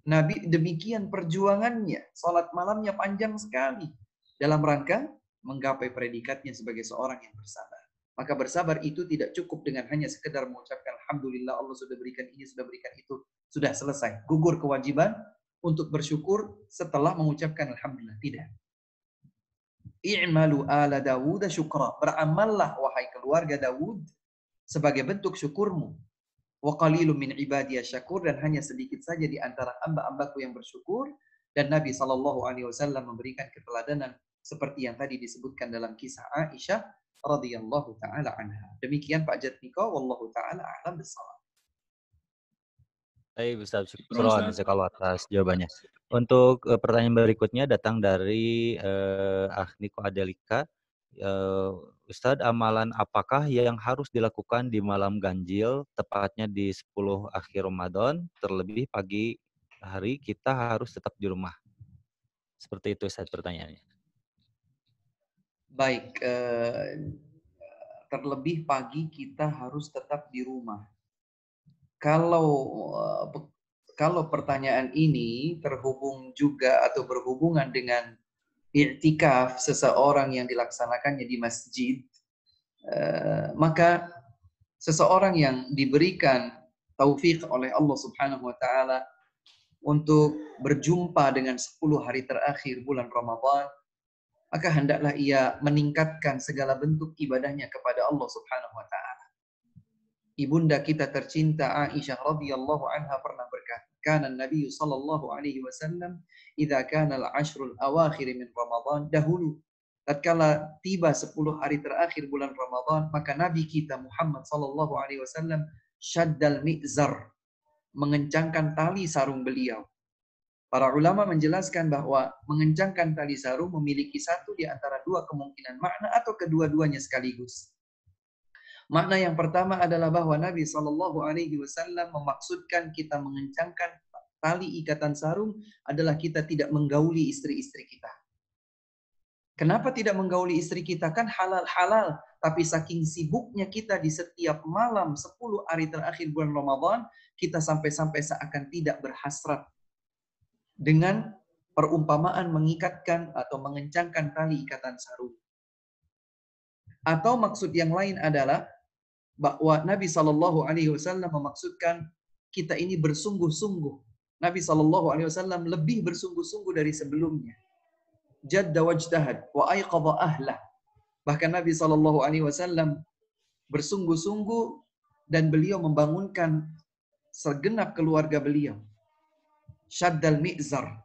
Nabi demikian perjuangannya, salat malamnya panjang sekali dalam rangka menggapai predikatnya sebagai seorang yang bersabar. Maka bersabar itu tidak cukup dengan hanya sekedar mengucapkan alhamdulillah Allah sudah berikan ini, sudah berikan itu, sudah selesai. Gugur kewajiban untuk bersyukur setelah mengucapkan alhamdulillah. Tidak. I'malu ala Dawud syukra. Beramallah wahai keluarga Dawud sebagai bentuk syukurmu. Wa qalilun min ibadiy syakur, dan hanya sedikit saja di antara hamba-hambaku yang bersyukur. Dan Nabi sallallahu alaihi wasallam memberikan keteladanan seperti yang tadi disebutkan dalam kisah Aisyah radhiyallahu taala anha. Demikian Pak Jatmiko, wallahu taala a'lam bissawab. Baik, Ustaz, syukron jazakallahu atas jawabannya. Untuk pertanyaan berikutnya datang dari Niko Adelika. Ustadz, amalan apakah yang harus dilakukan di malam ganjil, tepatnya di 10 akhir Ramadan, terlebih pagi hari kita harus tetap di rumah? Seperti itu Ustadz pertanyaannya. Baik, terlebih pagi kita harus tetap di rumah. Kalau pertanyaan ini terhubung juga atau berhubungan dengan i'tikaf seseorang yang dilaksanakannya di masjid, maka seseorang yang diberikan taufik oleh Allah Subhanahu wa taala untuk berjumpa dengan 10 hari terakhir bulan Ramadan, maka hendaklah ia meningkatkan segala bentuk ibadahnya kepada Allah Subhanahu wa taala. Ibunda kita tercinta Aisyah radhiyallahu anha pernah berkata, "Kana Nabi sallallahu alaihi wasallam idza kana al-ashrul awakhir min Ramadan," dahulu tatkala tiba 10 hari terakhir bulan Ramadan, maka Nabi kita Muhammad sallallahu alaihi wasallam syaddal mi'zar, mengencangkan tali sarung beliau. Para ulama menjelaskan bahwa mengencangkan tali sarung memiliki satu di antara dua kemungkinan makna atau kedua-duanya sekaligus. Makna yang pertama adalah bahwa Nabi Shallallahu Alaihi Wasallam memaksudkan kita mengencangkan tali ikatan sarung adalah kita tidak menggauli istri-istri kita. Kenapa tidak menggauli istri kita? Kan halal-halal. Tapi saking sibuknya kita di setiap malam 10 hari terakhir bulan Ramadan, kita sampai-sampai seakan tidak berhasrat dengan perumpamaan mengikatkan atau mengencangkan tali ikatan sarung. Atau maksud yang lain adalah bahwa Nabi Shallallahu Alaihi Wasallam memaksudkan kita ini bersungguh-sungguh. Nabi Shallallahu Alaihi Wasallam lebih bersungguh-sungguh dari sebelumnya. Jadda wajtahad wa ayqadha ahlah. Bahkan Nabi Shallallahu Alaihi Wasallam bersungguh-sungguh dan beliau membangunkan segenap keluarga beliau. Syaddal mi'zar.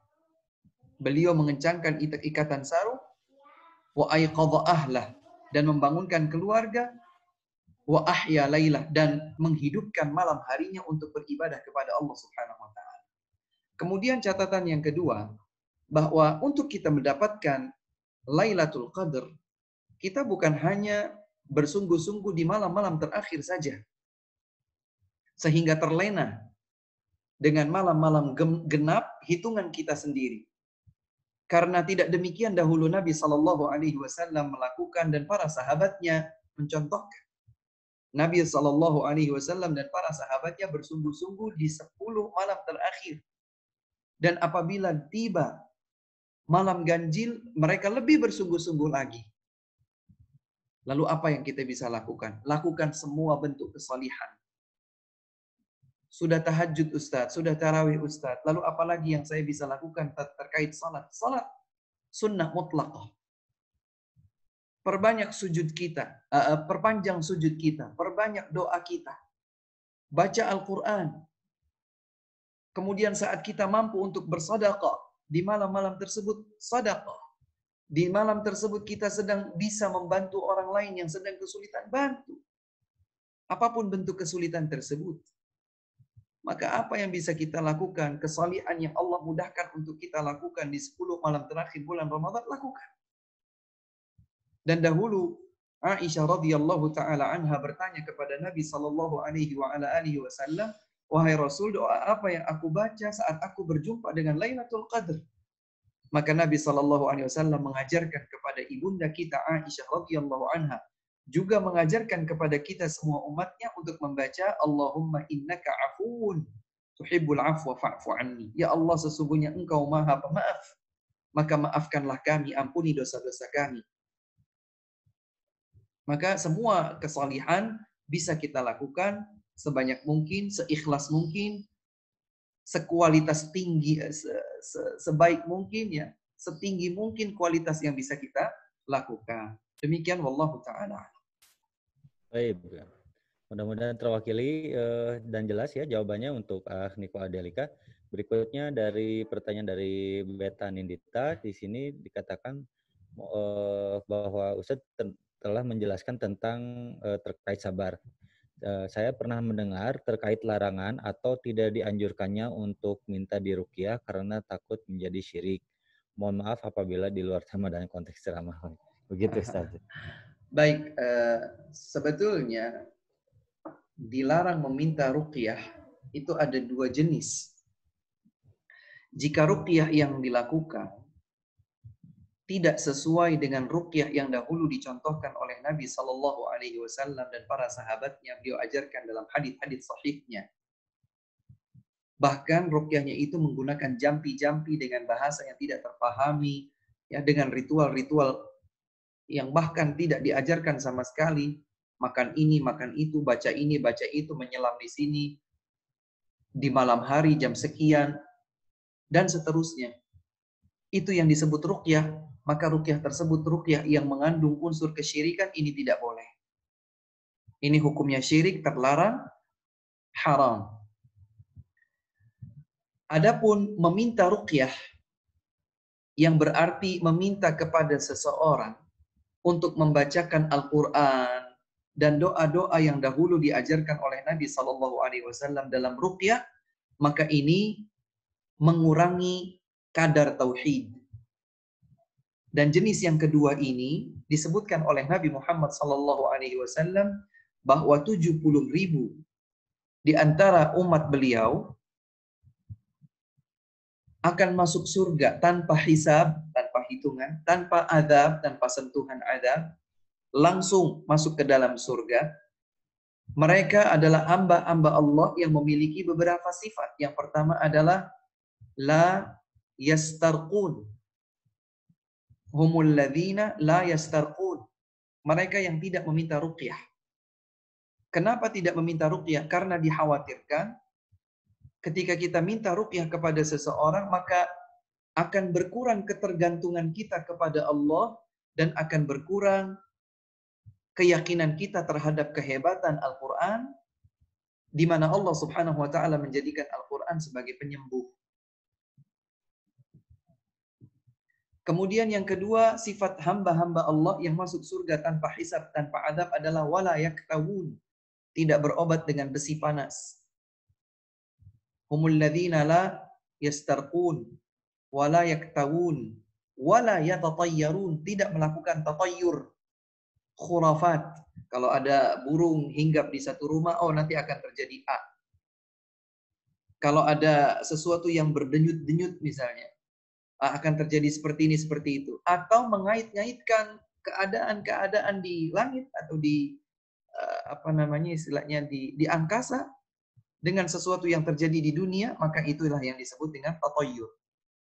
Beliau mengencangkan ikatan sarung. Wa ayqadha ahlah. dan membangunkan keluarga, wa ahya lailah, dan menghidupkan malam harinya untuk beribadah kepada Allah Subhanahu wa taala. Kemudian catatan yang kedua, bahwa untuk kita mendapatkan Lailatul Qadar, kita bukan hanya bersungguh-sungguh di malam-malam terakhir saja sehingga terlena dengan malam-malam genap hitungan kita sendiri. Karena tidak demikian dahulu Nabi Shallallahu Alaihi Wasallam melakukan dan para sahabatnya mencontohkan. Nabi Shallallahu Alaihi Wasallam dan para sahabatnya bersungguh-sungguh di 10 malam terakhir. Dan apabila tiba malam ganjil, mereka lebih bersungguh-sungguh lagi. Lalu apa yang kita bisa lakukan? Lakukan semua bentuk kesalihan. Sudah tahajud Ustaz, sudah tarawih Ustaz. Lalu apalagi yang saya bisa lakukan terkait salat? Salat sunnah mutlaqah. Perbanyak sujud kita, perpanjang sujud kita, perbanyak doa kita. Baca Al-Quran. Kemudian saat kita mampu untuk bersedekah di malam-malam tersebut, sedekah. Di malam tersebut kita sedang bisa membantu orang lain yang sedang kesulitan, bantu. Apapun bentuk kesulitan tersebut. Maka apa yang bisa kita lakukan, kesalihan yang Allah mudahkan untuk kita lakukan di 10 malam terakhir bulan Ramadan, lakukan. Dan dahulu Aisyah radhiyallahu taala anha bertanya kepada Nabi sallallahu alaihi wasallam, "Wahai Rasul, doa apa yang aku baca saat aku berjumpa dengan Lailatul Qadar?" Maka Nabi sallallahu alaihi wasallam mengajarkan kepada ibunda kita Aisyah radhiyallahu anha, juga mengajarkan kepada kita semua umatnya untuk membaca Allahumma innaka afuwun tuhibbul afwa fa'fu anni. Ya Allah, sesungguhnya Engkau Maha Pemaaf, maka maafkanlah kami, ampuni dosa-dosa kami. Maka semua kesalihan bisa kita lakukan sebanyak mungkin, seikhlas mungkin, sekualitas tinggi, sebaik mungkin, ya, setinggi mungkin kualitas yang bisa kita lakukan. Demikian wallahu ta'ala. Baik, mudah-mudahan terwakili dan jelas ya jawabannya untuk Niko Adelika. Berikutnya dari pertanyaan dari Beta Nindita, di sini dikatakan bahwa Ustadz telah menjelaskan tentang terkait sabar. Saya pernah mendengar terkait larangan atau tidak dianjurkannya untuk minta diruqyah karena takut menjadi syirik. Mohon maaf apabila di luar tema dan konteks ceramah. Begitu Ustaz. Baik, sebetulnya dilarang meminta ruqyah itu ada 2 jenis. Jika ruqyah yang dilakukan tidak sesuai dengan ruqyah yang dahulu dicontohkan oleh Nabi Sallallahu Alaihi Wasallam dan para sahabatnya, beliau ajarkan dalam hadits-hadits sahihnya. Bahkan ruqyahnya itu menggunakan jampi-jampi dengan bahasa yang tidak terpahami, ya, dengan ritual-ritual yang bahkan tidak diajarkan sama sekali. Makan ini, makan itu, baca ini, baca itu, menyelam di sini di malam hari jam sekian dan seterusnya. Itu yang disebut ruqyah. Maka ruqyah tersebut ruqyah yang mengandung unsur kesyirikan, ini tidak boleh. Ini hukumnya syirik, terlarang, haram. Adapun meminta ruqyah yang berarti meminta kepada seseorang untuk membacakan Al-Quran dan doa-doa yang dahulu diajarkan oleh Nabi Sallallahu Alaihi Wasallam dalam ruqyah, maka ini mengurangi kadar tauhid. Dan jenis yang kedua ini disebutkan oleh Nabi Muhammad Sallallahu Alaihi Wasallam bahwa 70.000 di antara umat beliau akan masuk surga tanpa hisab, tanpa hitungan, tanpa azab, tanpa sentuhan azab, langsung masuk ke dalam surga. Mereka adalah hamba-hamba Allah yang memiliki beberapa sifat. Yang pertama adalah la yastarqun. Humul ladzina la yastarqun. Mereka yang tidak meminta ruqyah. Kenapa tidak meminta ruqyah? Karena dikhawatirkan ketika kita minta ruqyah kepada seseorang, maka akan berkurang ketergantungan kita kepada Allah dan akan berkurang keyakinan kita terhadap kehebatan Al-Quran, di mana Allah Subhanahu wa Ta'ala menjadikan Al-Quran sebagai penyembuh. Kemudian yang kedua, sifat hamba-hamba Allah yang masuk surga tanpa hisab, tanpa adab adalah wala yaktawun, tidak berobat dengan besi panas. Humul ladzina la yastarqun wala yaktawun wala yatatayyarun, tidak melakukan tatayyur, khurafat. Kalau ada burung hinggap di satu rumah, oh nanti akan terjadi A. Kalau ada sesuatu yang berdenyut-denyut misalnya, akan terjadi seperti ini, seperti itu. Atau mengait-ngaitkan keadaan-keadaan di langit atau di istilahnya di angkasa dengan sesuatu yang terjadi di dunia, maka itulah yang disebut dengan tatayyur.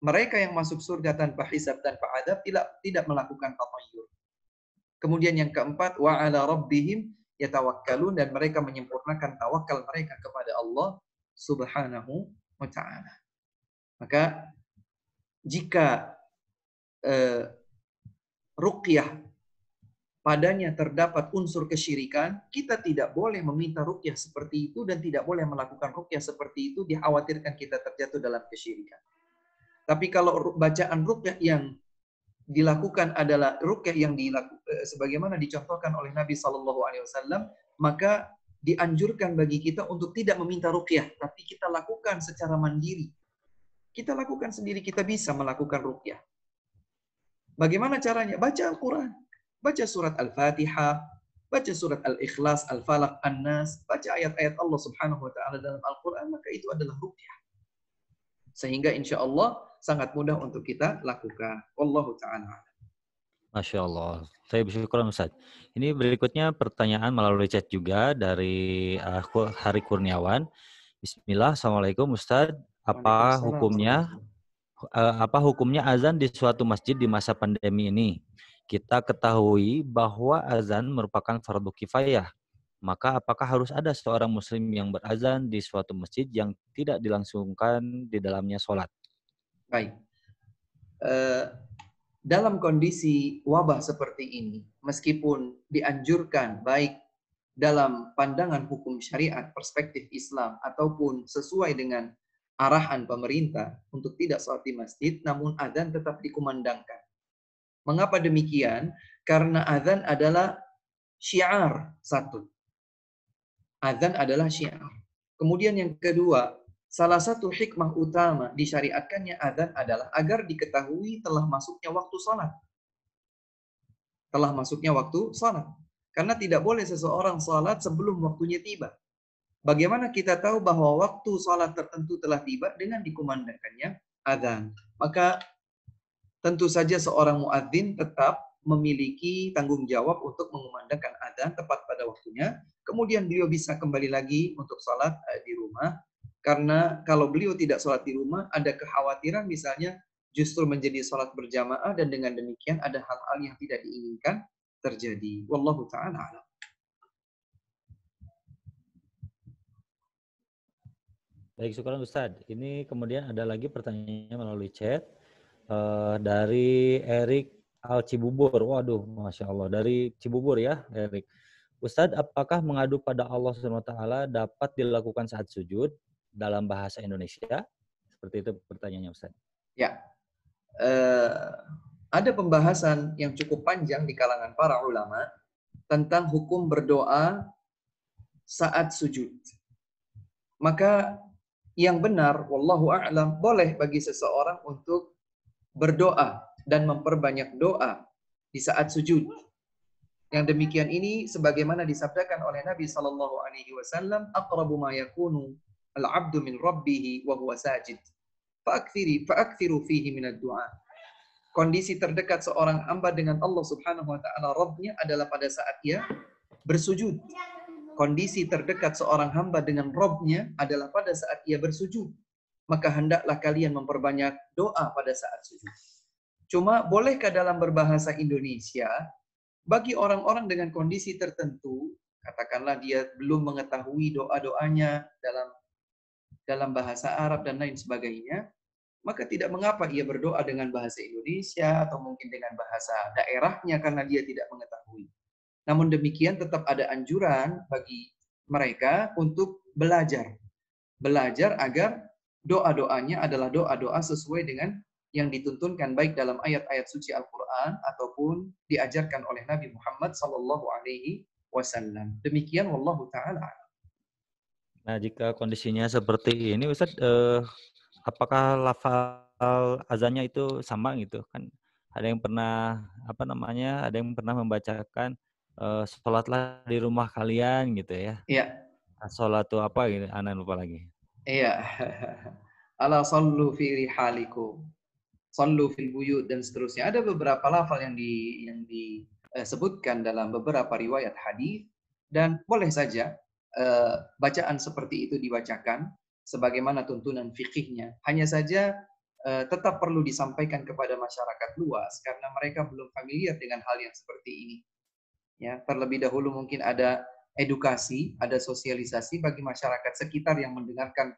Mereka yang masuk surga tanpa hisab, tanpa adab, tidak melakukan tatayyur. Kemudian yang keempat, wa ala rabbihim yatawakkalun, dan mereka menyempurnakan tawakal mereka kepada Allah Subhanahu wa ta'ala. Maka jika ruqyah padanya terdapat unsur kesyirikan, kita tidak boleh meminta ruqyah seperti itu dan tidak boleh melakukan ruqyah seperti itu, dikhawatirkan kita terjatuh dalam kesyirikan. Tapi kalau bacaan ruqyah yang dilakukan adalah ruqyah yang sebagaimana dicontohkan oleh Nabi SAW, maka dianjurkan bagi kita untuk tidak meminta ruqyah, tapi kita lakukan secara mandiri. Kita lakukan sendiri, kita bisa melakukan ruqyah. Bagaimana caranya? Baca Al-Quran. Baca surat Al-Fatihah, baca surat Al-Ikhlas, Al-Falaq, An-Nas, baca ayat-ayat Allah Subhanahu wa ta'ala dalam Al-Quran, maka itu adalah ruqyah. Sehingga insya Allah sangat mudah untuk kita lakukan. Wallahu ta'ala. Masya Allah. Saya bersyukur Ustaz. Ini berikutnya pertanyaan melalui chat juga dari Hari Kurniawan. Bismillah, Assalamualaikum Ustaz. Apa hukumnya azan di suatu masjid di masa pandemi ini? Kita ketahui bahwa azan merupakan fardu kifayah. Maka apakah harus ada seorang muslim yang berazan di suatu masjid yang tidak dilangsungkan di dalamnya sholat? Baik. Dalam kondisi wabah seperti ini, meskipun dianjurkan baik dalam pandangan hukum syariat, perspektif Islam, ataupun sesuai dengan arahan pemerintah untuk tidak sholat di masjid, namun azan tetap dikumandangkan. Mengapa demikian? Karena azan adalah syiar satu. Azan adalah syiar. Kemudian yang kedua, salah satu hikmah utama disyariatkannya azan adalah agar diketahui telah masuknya waktu salat. Telah masuknya waktu salat. Karena tidak boleh seseorang salat sebelum waktunya tiba. Bagaimana kita tahu bahwa waktu salat tertentu telah tiba? Dengan dikumandangkannya azan. Maka tentu saja seorang muadzin tetap memiliki tanggung jawab untuk mengumandangkan azan tepat pada waktunya. Kemudian beliau bisa kembali lagi untuk salat di rumah. Karena kalau beliau tidak sholat di rumah, ada kekhawatiran misalnya justru menjadi sholat berjamaah, dan dengan demikian ada hal-hal yang tidak diinginkan terjadi. Wallahu ta'ala a'lam. Baik, syukur Ustaz. Ini kemudian ada lagi pertanyaannya melalui chat dari Erik Al-Cibubur. Waduh, Masya Allah. Dari Cibubur ya, Erik. Ustaz, apakah mengadu pada Allah SWT dapat dilakukan saat sujud dalam bahasa Indonesia? Seperti itu pertanyaannya Ustaz. Ya, ada pembahasan yang cukup panjang di kalangan para ulama tentang hukum berdoa saat sujud. Maka yang benar, wallahu a'lam, boleh bagi seseorang untuk berdoa dan memperbanyak doa di saat sujud. Yang demikian ini sebagaimana disabdakan oleh Nabi SAW, aqrabu ma yakunu al-'abdu min rabbih wa huwa sajid. Fa'akthiru fihi min ad-du'a. Kondisi terdekat seorang hamba dengan Allah Subhanahu wa taala Rabbnya adalah pada saat ia bersujud. Kondisi terdekat seorang hamba dengan Rabbnya adalah pada saat ia bersujud. Maka hendaklah kalian memperbanyak doa pada saat sujud. Cuma bolehkah dalam berbahasa Indonesia bagi orang-orang dengan kondisi tertentu, katakanlah dia belum mengetahui doa-doanya dalam bahasa Arab dan lain sebagainya, maka tidak mengapa ia berdoa dengan bahasa Indonesia atau mungkin dengan bahasa daerahnya karena dia tidak mengetahui. Namun demikian tetap ada anjuran bagi mereka untuk belajar. Belajar agar doa-doanya adalah doa-doa sesuai dengan yang dituntunkan baik dalam ayat-ayat suci Al-Quran ataupun diajarkan oleh Nabi Muhammad Sallallahu Alaihi Wasallam. Demikian, wallahu taala. Nah, jika kondisinya seperti ini, Ustaz, apakah lafal azannya itu sama gitu? Kan ada yang pernah ada yang pernah membacakan sholatlah di rumah kalian gitu ya. Iya. Sholat itu apa gitu? Ana lupa lagi. Iya. Ala sallu fi rihalikum. Sallu fil buyut dan seterusnya. Ada beberapa lafal yang disebutkan dalam beberapa riwayat hadis, dan boleh saja bacaan seperti itu dibacakan sebagaimana tuntunan fikihnya. Hanya saja tetap perlu disampaikan kepada masyarakat luas karena mereka belum familiar dengan hal yang seperti ini. Ya, terlebih dahulu mungkin ada edukasi, ada sosialisasi bagi masyarakat sekitar yang mendengarkan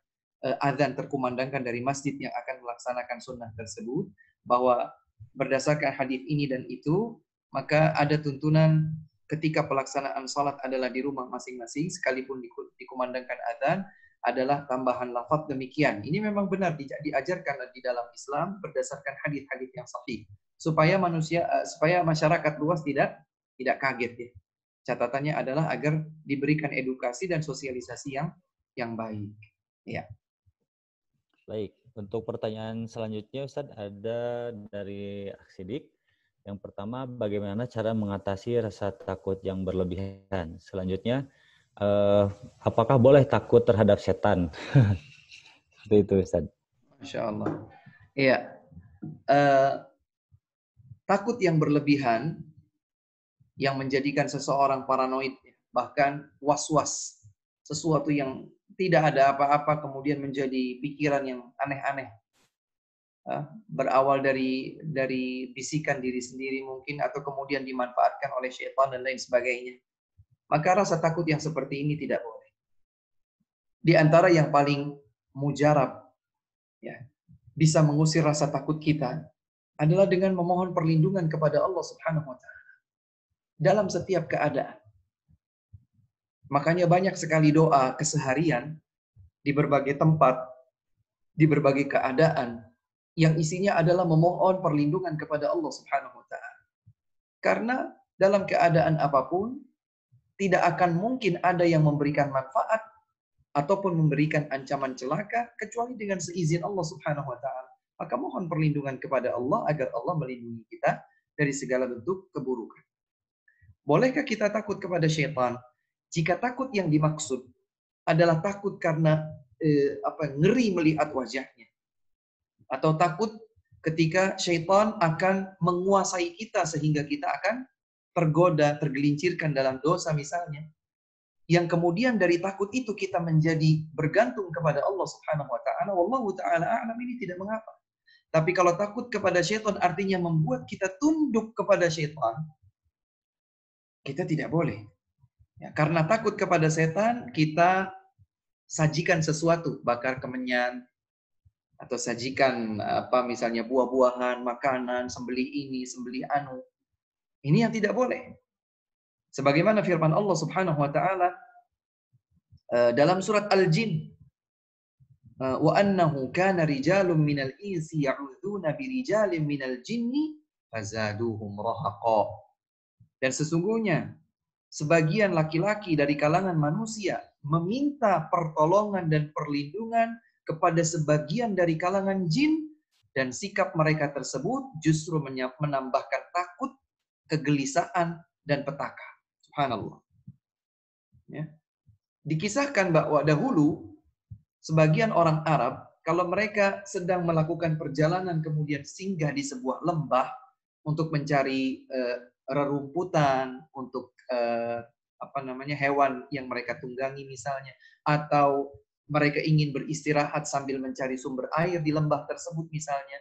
azan terkumandangkan dari masjid yang akan melaksanakan sunnah tersebut, bahwa berdasarkan hadis ini dan itu, maka ada tuntunan ketika pelaksanaan salat adalah di rumah masing-masing, sekalipun dikumandangkan azan, adalah tambahan lafaz demikian. Ini memang benar diajarkan di dalam Islam berdasarkan hadis-hadis yang sahih, supaya masyarakat luas tidak kaget ya. Catatannya adalah agar diberikan edukasi dan sosialisasi yang baik. Ya. Baik, untuk pertanyaan selanjutnya Ustadz ada dari Aksidik. Yang pertama, bagaimana cara mengatasi rasa takut yang berlebihan? Selanjutnya, apakah boleh takut terhadap setan? Seperti itu Ustadz. Masya Allah. Iya. Takut yang berlebihan yang menjadikan seseorang paranoid, bahkan was-was, sesuatu yang tidak ada apa-apa kemudian menjadi pikiran yang aneh-aneh, berawal dari bisikan diri sendiri mungkin, atau kemudian dimanfaatkan oleh syaitan dan lain sebagainya. Maka rasa takut yang seperti ini tidak boleh. Di antara yang paling mujarab, ya, bisa mengusir rasa takut kita adalah dengan memohon perlindungan kepada Allah Subhanahu wa Ta'ala dalam setiap keadaan. Makanya banyak sekali doa keseharian di berbagai tempat, di berbagai keadaan, yang isinya adalah memohon perlindungan kepada Allah Subhanahu wa Ta'ala. Karena dalam keadaan apapun, tidak akan mungkin ada yang memberikan manfaat ataupun memberikan ancaman celaka kecuali dengan seizin Allah Subhanahu wa Ta'ala. Maka mohon perlindungan kepada Allah agar Allah melindungi kita dari segala bentuk keburukan. Bolehkah kita takut kepada syaitan? Jika takut yang dimaksud adalah takut karena ngeri melihat wajahnya, atau takut ketika syaitan akan menguasai kita sehingga kita akan tergoda, tergelincirkan dalam dosa misalnya, yang kemudian dari takut itu kita menjadi bergantung kepada Allah Subhanahu wa Ta'ala, wallahu ta'ala a'lam, ini tidak mengapa. Tapi kalau takut kepada syaitan artinya membuat kita tunduk kepada syaitan, kita tidak boleh. Ya, karena takut kepada setan, kita sajikan sesuatu, bakar kemenyan, atau sajikan misalnya buah-buahan, makanan, sembelih ini, sembelih anu. Ini yang tidak boleh. Sebagaimana firman Allah Subhanahu wa Ta'ala dalam surat Al-Jin, wa annahu kana rijalun minal insi ya'udzuna birijalin minal jinni fazaduhum rahaqa. Dan sesungguhnya sebagian laki-laki dari kalangan manusia meminta pertolongan dan perlindungan kepada sebagian dari kalangan jin, dan sikap mereka tersebut justru menambahkan takut, kegelisahan, dan petaka. Subhanallah. Ya. Dikisahkan bahwa dahulu sebagian orang Arab, kalau mereka sedang melakukan perjalanan kemudian singgah di sebuah lembah untuk mencari rerumputan, untuk hewan yang mereka tunggangi misalnya, atau mereka ingin beristirahat sambil mencari sumber air di lembah tersebut misalnya.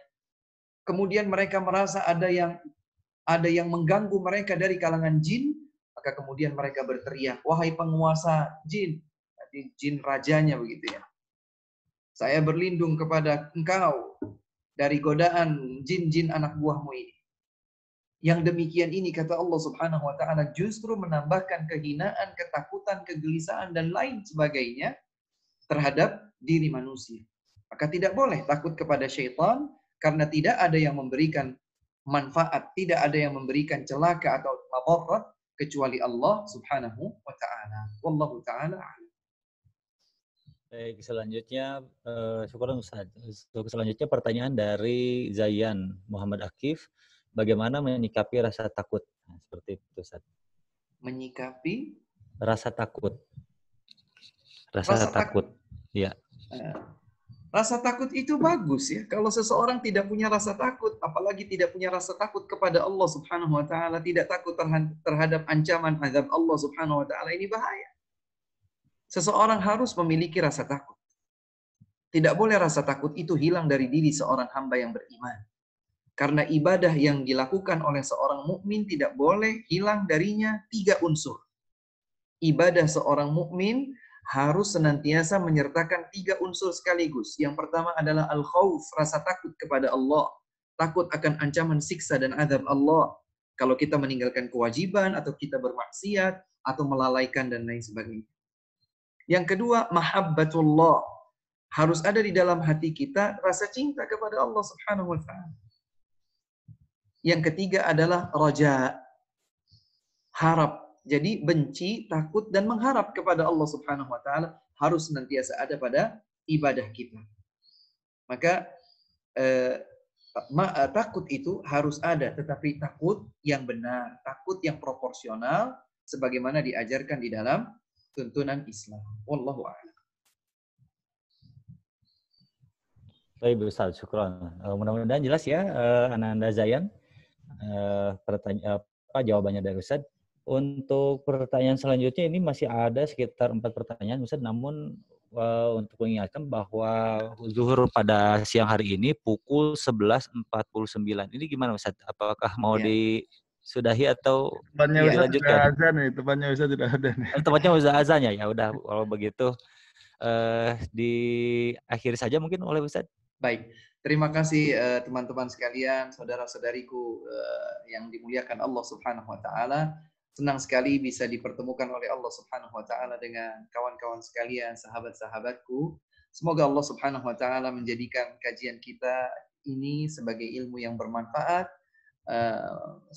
Kemudian mereka merasa ada yang mengganggu mereka dari kalangan jin, maka kemudian mereka berteriak, wahai penguasa jin, jadi jin rajanya begitu ya, saya berlindung kepada engkau dari godaan jin-jin anak buahmu ini. Yang demikian ini, kata Allah Subhanahu wa Ta'ala, justru menambahkan kehinaan, ketakutan, kegelisahan, dan lain sebagainya terhadap diri manusia. Maka tidak boleh takut kepada syaitan Karena tidak ada yang memberikan manfaat, tidak ada yang memberikan celaka atau madarat kecuali Allah Subhanahu wa taala. Wallahu taala a'lam. Baik, selanjutnya syukuran Ustaz. Selanjutnya pertanyaan dari Zayan Muhammad Akif, bagaimana menyikapi rasa takut? Nah, seperti itu Ustaz. Menyikapi rasa takut. Rasa takut. Ya. Rasa takut itu bagus ya. Kalau seseorang tidak punya rasa takut, apalagi tidak punya rasa takut kepada Allah Subhanahu wa taala, tidak takut terhadap ancaman azab Allah Subhanahu wa taala, ini bahaya. Seseorang harus memiliki rasa takut. Tidak boleh rasa takut itu hilang dari diri seorang hamba yang beriman. Karena ibadah yang dilakukan oleh seorang mukmin tidak boleh hilang darinya 3 unsur. Ibadah seorang mukmin harus senantiasa menyertakan 3 unsur sekaligus. Yang pertama adalah al-khauf, rasa takut kepada Allah. Takut akan ancaman siksa dan azab Allah. Kalau kita meninggalkan kewajiban, atau kita bermaksiat, atau melalaikan dan lain sebagainya. Yang kedua, mahabbatullah. Harus ada di dalam hati kita rasa cinta kepada Allah Subhanahu wa taala. Yang ketiga adalah raja, harap. Jadi benci, takut, dan mengharap kepada Allah Subhanahu wa taala harus senantiasa ada pada ibadah kita. Maka takut itu harus ada, tetapi takut yang benar, takut yang proporsional sebagaimana diajarkan di dalam tuntunan Islam. Wallahu a'lam. Baik Ustaz, syukran. Mudah-mudahan jelas ya Ananda Zayan jawabannya dari Ustaz. Untuk pertanyaan selanjutnya ini masih ada sekitar 4 pertanyaan Ustaz, namun untuk mengingatkan bahwa zuhur pada siang hari ini pukul 11.49. Ini gimana Ustaz? Apakah mau disudahi atau dilanjutkan? Tepatnya Ustaz sudah ada nih. Tepatnya Ustaz azan ya. Ya udah, kalau begitu diakhiri saja mungkin oleh Ustaz. Baik, terima kasih teman-teman sekalian, saudara-saudariku yang dimuliakan Allah Subhanahu wa taala. Senang sekali bisa dipertemukan oleh Allah Subhanahu wa taala dengan kawan-kawan sekalian, sahabat-sahabatku. Semoga Allah Subhanahu wa taala menjadikan kajian kita ini sebagai ilmu yang bermanfaat.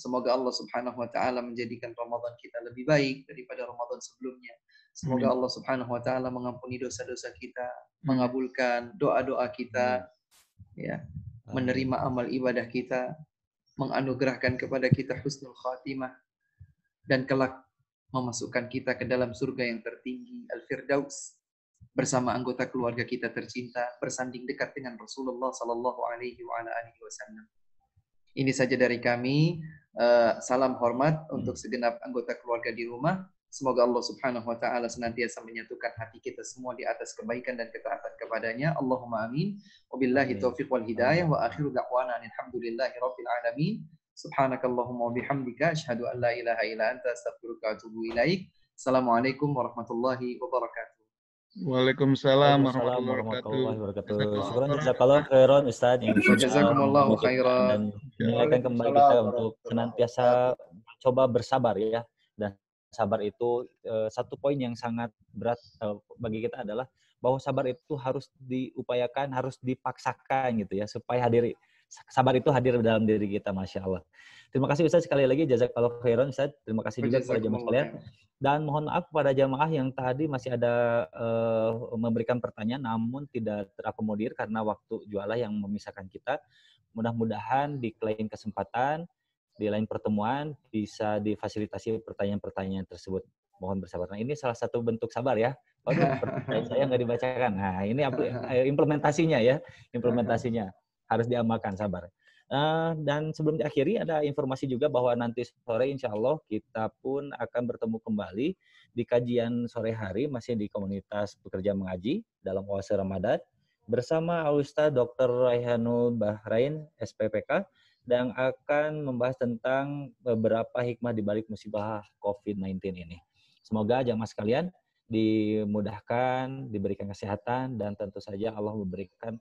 Semoga Allah Subhanahu wa taala menjadikan Ramadan kita lebih baik daripada Ramadan sebelumnya. Semoga Allah Subhanahu wa taala mengampuni dosa-dosa kita, mengabulkan doa-doa kita, ya, menerima amal ibadah kita, menganugerahkan kepada kita husnul khatimah, dan kelak memasukkan kita ke dalam surga yang tertinggi, Al-Firdaus, bersama anggota keluarga kita tercinta, bersanding dekat dengan Rasulullah sallallahu alaihi wasallam. Ini saja dari kami. Salam hormat untuk segenap anggota keluarga di rumah. Semoga Allah Subhanahu wa taala senantiasa menyatukan hati kita semua di atas kebaikan dan ketaatan kepadanya. Allahumma amin. Wabillahi taufiq wal hidayah wa akhiru da'wana alhamdulillahi rabbil alamin. Subhanakallahumma wa bihamdika asyhadu an la ilaha illa anta astaghfiruka wa atubu ilaik. Assalamualaikum warahmatullahi wabarakatuh. Waalaikumsalam warahmatullahi wabarakatuh. Syukuran jazakallahu khairan Ustaz yang jazakumullahu khairan dan mengingatkan kembali kita untuk senantiasa coba bersabar ya. Dan sabar itu satu poin yang sangat berat bagi kita adalah bahwa sabar itu harus diupayakan, harus dipaksakan gitu ya supaya sabar itu hadir dalam diri kita, Masya Allah. Terima kasih Ustaz sekali lagi, jazakallahu khairan Ustaz. Terima kasih juga kepada jemaah sekalian. Dan mohon maaf kepada jamaah yang tadi masih ada memberikan pertanyaan namun tidak terakomodir karena waktu jualah yang memisahkan kita. Mudah-mudahan di lain kesempatan, di lain pertemuan bisa difasilitasi pertanyaan-pertanyaan tersebut. Mohon bersabar. Nah, ini salah satu bentuk sabar ya. Waduh, pertanyaan saya nggak dibacakan. Nah, ini implementasinya ya. Implementasinya harus diamalkan, sabar. Dan sebelum diakhiri ada informasi juga bahwa nanti sore insya Allah kita pun akan bertemu kembali di kajian sore hari masih di komunitas pekerja mengaji dalam oase Ramadan bersama Ustaz Dr. Raihanul Bahrain SPPK dan akan membahas tentang beberapa hikmah di balik musibah COVID-19 ini. Semoga jamaah sekalian dimudahkan, diberikan kesehatan, dan tentu saja Allah memberikan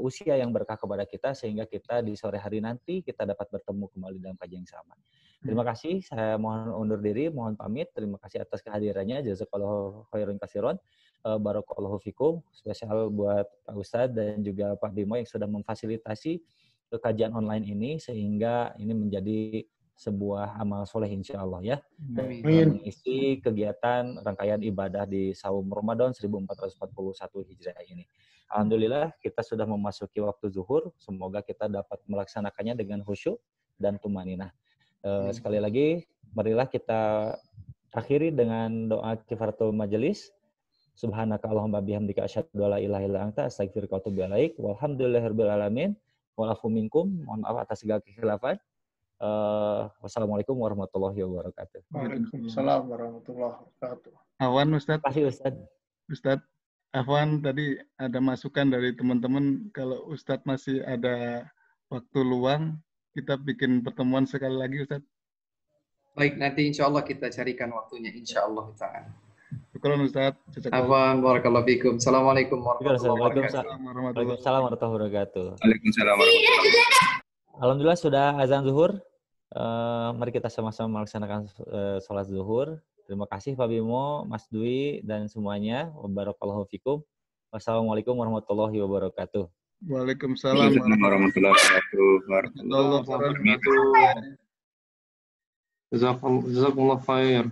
usia yang berkah kepada kita sehingga kita di sore hari nanti kita dapat bertemu kembali dalam kajian yang sama. Terima kasih, saya mohon undur diri, mohon pamit. Terima kasih atas kehadirannya. Jazakallahu khairan katsiran. Barakallahu fikum. Spesial buat Pak Ustadz dan juga Pak Bimo yang sudah memfasilitasi kajian online ini sehingga ini menjadi sebuah amal soleh insya Allah ya. Dan mengisi kegiatan rangkaian ibadah di Saum Ramadan 1441 Hijriah ini. Alhamdulillah kita sudah memasuki waktu zuhur. Semoga kita dapat melaksanakannya dengan khusyuk dan tumaninah. Sekali lagi, marilah kita akhiri dengan doa kifaratul majelis. Subhanaka Allahumma bihamdika asyhadu an la ilaha illa anta astaghfiruka wa atubu ilaik. Walhamdulillahirabbil alamin. Walafu minkum. Mohon maaf atas segala kekhilafan. Wassalamualaikum warahmatullahi wabarakatuh. Waalaikumsalam warahmatullahi wabarakatuh. Afwan Ustadz. Terima kasih Ustadz. Ustadz, Afwan tadi ada masukan dari teman-teman kalau Ustadz masih ada waktu luang, kita bikin pertemuan sekali lagi Ustadz. Baik, nanti insya Allah kita carikan waktunya, insya Allah ta'ala. Syukran Ustadz. Afwan, barakallahu fikum. Assalamualaikum warahmatullahi wabarakatuh. Waalaikumsalam warahmatullahi wabarakatuh. Waalaikumsalam warahmatullahi wabarakatuh. Alhamdulillah sudah azan zuhur. Mari kita sama-sama melaksanakan sholat zuhur. Terima kasih Pak Bimo, Mas Dwi, dan semuanya. Barakallahu fikum. Wassalamualaikum warahmatullahi wabarakatuh. Waalaikumsalam warahmatullahi wabarakatuh. Jazakallah khair.